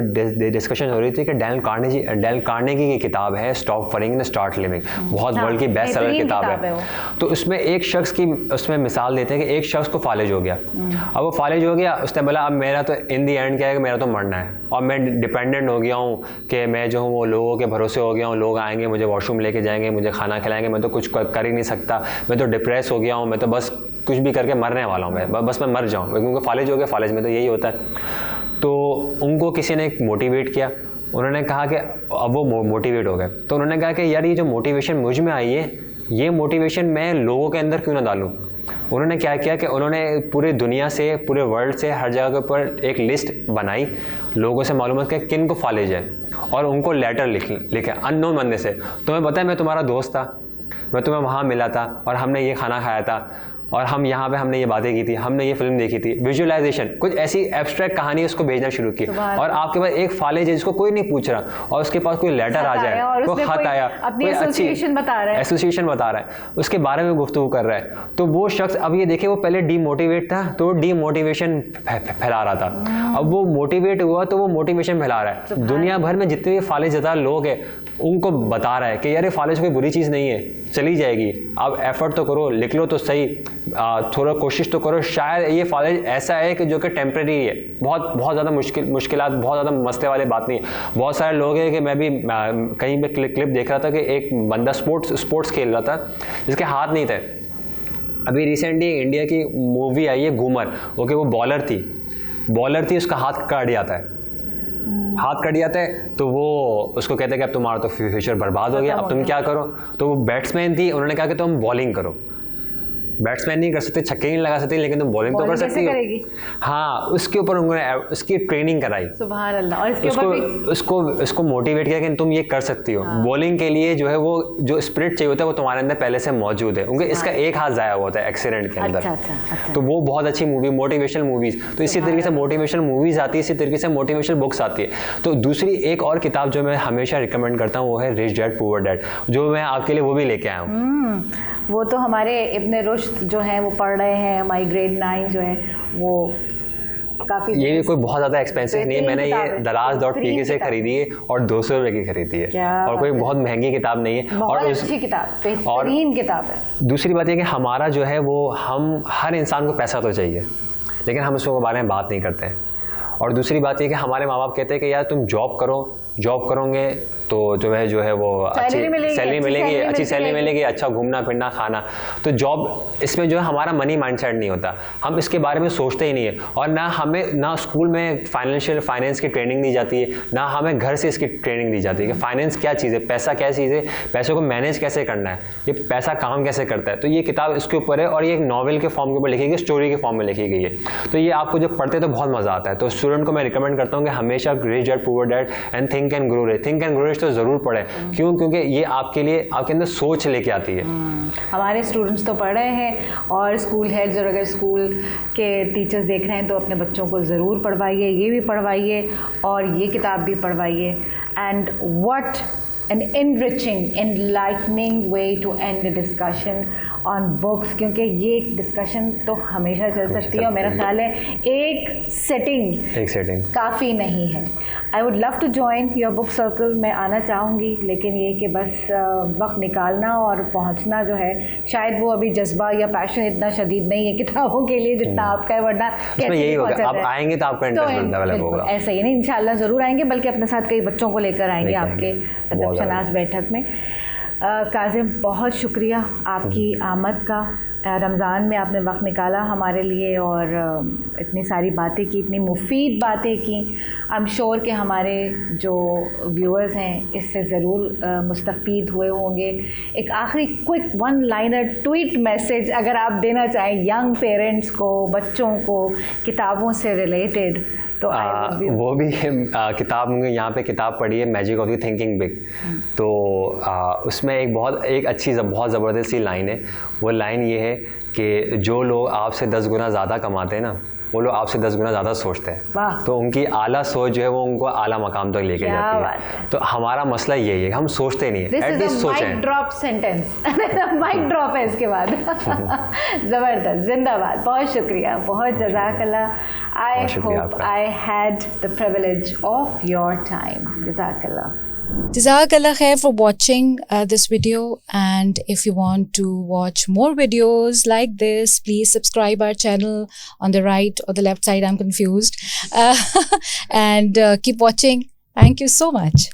Speaker 2: डिस्कशन हो रही थी कि डेल कार्नेगी की किताब है स्टॉप फरिंग एंड स्टार्ट लिविंग, बहुत वर्ल्ड की बेस्ट सेलर किताब है। तो उसमें एक शख्स की उसमें मिसाल देते हैं कि एक शख्स को फालिज हो गया। अब वो फालिज हो गया, उसने बोला अब मेरा तो इन दी एंड क्या है कि मेरा तो मरना है और मैं डिपेंडेंट हो गया हूँ कि मैं जो हूँ वो लोगों के भरोसे हो गया हूँ, लोग आएंगे मुझे वॉशरूम लेके जाएंगे, मुझे खाना खिलाएंगे, मैं तो कुछ कर ही नहीं सकता, मैं तो डिप्रेस हो गया हूँ, मैं तो बस कुछ भी करके मरने वाला हूँ, मैं बस मैं मर जाऊँ, क्योंकि फालिज हो गया, फालिज में तो यही होता है। तो उनको किसी ने मोटिवेट किया, उन्होंने कहा कि अब वो मोटिवेट हो गए, तो उन्होंने कहा कि यार ये जो मोटिवेशन मुझ में आई है, ये मोटिवेशन मैं लोगों के अंदर क्यों ना डालूँ। उन्होंने क्या किया कि उन्होंने पूरी दुनिया से, पूरे वर्ल्ड से हर जगह के ऊपर एक लिस्ट बनाई, लोगों से मालूमात किया किन को फालिज है और उनको लेटर लिखे अननोन बंदे से। तुम्हें पता है मैं तुम्हारा दोस्त था, मैं तुम्हें वहाँ मिला था और हमने ये खाना खाया था और हम यहाँ पे हमने ये बातें की थी, हमने ये फिल्म देखी थी। विजुअलाइजेशन, कुछ ऐसी एब्स्ट्रैक्ट कहानी उसको भेजना शुरू की और आपके पास एक फालिज है जिसको कोई नहीं पूछ रहा और उसके पास कोई लेटर आ जाए, कोई खत आया, कोई एसोसिएशन बता रहा है, उसके बारे में गुफ्तगू कर रहा है, तो वो शख्स अब ये देखे वो पहले डीमोटिवेट था तो डीमोटिवेशन फैला रहा था, अब वो मोटिवेट हुआ तो वो मोटिवेशन फैला रहा है। दुनिया भर में जितने भी फालिजदा लोग हैं उनको बता रहा है कि यार ये फालिज कोई बुरी चीज़ नहीं है, चली जाएगी, आप एफर्ट तो करो, लिख लो तो सही, थोड़ा कोशिश तो करो। शायद ये कॉलेज ऐसा है कि जो कि टेम्प्रेरी है, बहुत बहुत ज़्यादा मुश्किलात, बहुत ज़्यादा मसले वाली बात नहीं है। बहुत सारे लोग हैं कि मैं भी कहीं पे क्लिप देख रहा था कि एक बंदा स्पोर्ट्स खेल रहा था जिसके हाथ नहीं थे। अभी रिसेंटली इंडिया की मूवी आई है घूमर, ओके, वो बॉलर थी, उसका हाथ कट जाता है, तो वो उसको कहते हैं कि अब तुम्हारा तो फ्यूचर बर्बाद हो गया, अब तुम क्या करो। तो वो बैट्समैन थी, उन्होंने कहा कि तुम बॉलिंग करो। बैट्समैन नहीं कर सकते, छक्के नहीं लगा सकते, लेकिन तुम बॉलिंग तो कर सकती हो। हाँ, उसके ऊपर उन्होंने उसकी ट्रेनिंग कराई,
Speaker 1: सुभान अल्लाह। और इसके
Speaker 2: उसको मोटिवेट किया कि तुम ये कर सकती हो। बॉलिंग के लिए जो है वो जो स्पिरिट चाहिए होता है वो तुम्हारे अंदर पहले से मौजूद है, क्योंकि इसका एक हाथ ज़ाया हुआ था एक्सीडेंट के अंदर।
Speaker 1: अच्छा।
Speaker 2: तो वो बहुत अच्छी मूवी, मोटिवेशनल मूवीज़। तो इसी तरीके से मोटिवेशनल मूवीज़ आती है, इसी तरीके से मोटिवेशनल बुक्स आती है। तो दूसरी एक और किताब जो मैं हमेशा रिकमेंड करता हूँ वो है रिच डैड पुअर डैड, जो मैं आपके लिए वो भी लेके आया हूँ।
Speaker 1: वो तो हमारे इब्न रुश्द जो हैं वो पढ़ रहे हैं, हमारी ग्रेड 9 जो है वो काफ़ी।
Speaker 2: ये भी कोई बहुत ज़्यादा एक्सपेंसिव नहीं है, मैंने ये दराज.pk से खरीदी है और 200 रुपये की खरीदी है, और कोई बहुत महंगी किताब नहीं है,
Speaker 1: और अच्छी किताब, बेहतरीन किताब है।
Speaker 2: दूसरी बात ये कि हमारा जो है वो हम हर इंसान को पैसा तो चाहिए, लेकिन हम उसके बारे में बात नहीं करते हैं। और दूसरी बात ये कि हमारे माँ बाप कहते हैं कि यार तुम जॉब करोगे तो जो है वो अच्छी सैलरी मिलेगी, अच्छा घूमना फिरना खाना। तो जॉब इसमें जो है हमारा मनी माइंडसेट नहीं होता, हम इसके बारे में सोचते ही नहीं है। और ना स्कूल में फाइनेंस की ट्रेनिंग दी जाती है, ना हमें घर से इसकी ट्रेनिंग दी जाती है कि फाइनेंस क्या चीज़ है, पैसा क्या चीज़ है, पैसों को मैनेज कैसे करना है, ये पैसा काम कैसे करता है। तो ये किताब इसके ऊपर है, और ये एक नॉवेल के फॉर्म के ऊपर लिखी गई, स्टोरी के फॉर्म में लिखी गई है। तो ये आपको जब पढ़ते तो बहुत मज़ा आता है। तो स्टूडेंट को मैं रिकमेंड करता हूँ कि हमेशा rich dad poor dad and think and grow rich तो ज़रूर पढ़ें। क्यों? क्योंकि ये आपके लिए आपके अंदर सोच लेके आती है।
Speaker 1: हमारे स्टूडेंट्स तो पढ़ रहे हैं, और स्कूल हेड्स और अगर स्कूल के टीचर्स देख रहे हैं तो अपने बच्चों को ज़रूर पढ़वाइए, ये भी पढ़वाइए और ये किताब भी पढ़वाइए। And what an enriching, enlightening way to end the discussion on books, क्योंकि ये एक डिस्कशन तो हमेशा चल सकती है, और मेरा ख्याल है एक सेटिंग काफ़ी नहीं है। I would love to join your book circle, मैं आना चाहूँगी, लेकिन ये कि बस वक्त निकालना और पहुँचना जो है, शायद वो अभी जज्बा या पैशन इतना शदीद नहीं है किताबों के लिए जितना आपका है, वरना
Speaker 2: यही होगा, आप आएंगे तो आपका इंटरेस्ट डेवलप होगा।
Speaker 1: ऐसा ही नहीं, इंशाल्लाह ज़रूर आएंगे, बल्कि अपने साथ कई बच्चों को लेकर आएंगे आपके शनाज बैठक में। काज़िम, बहुत शुक्रिया आपकी आमद का। रमज़ान में आपने वक्त निकाला हमारे लिए और इतनी सारी बातें की, इतनी मुफीद बातें की। आई एम श्योर कि हमारे जो व्यूअर्स हैं इससे ज़रूर मुस्तफ़ीद हुए होंगे। एक आखिरी quick one liner tweet message अगर आप देना चाहें यंग पेरेंट्स को, बच्चों को, किताबों से रिलेटेड, तो
Speaker 2: वो भी किताब, यहाँ पे किताब पढ़ी है magic of the thinking big. तो उसमें एक अच्छी बहुत ज़बरदस्त सी लाइन है। वो लाइन ये है कि जो लोग आपसे 10 गुना ज़्यादा कमाते हैं ना, वो लोग आपसे 10 गुना ज़्यादा सोचते हैं। तो उनकी आला सोच जो है वो उनको आला मकाम तक लेके जाती है। तो हमारा मसला यही है, हम सोचते नहीं है, एटलीस्ट सोचें।
Speaker 1: Mic drop sentence, mic drop है इसके बाद। ज़बरदस्त, जिंदाबाद, बहुत शुक्रिया, बहुत जज़ाकल्लाह। I hope I had the privilege of your time. जज़ाकल्लाह।
Speaker 3: Jazakallah khair for watching this video, and if you want to watch more videos like this, please subscribe our channel on the right or the left side, I'm confused, and keep watching. Thank you so much.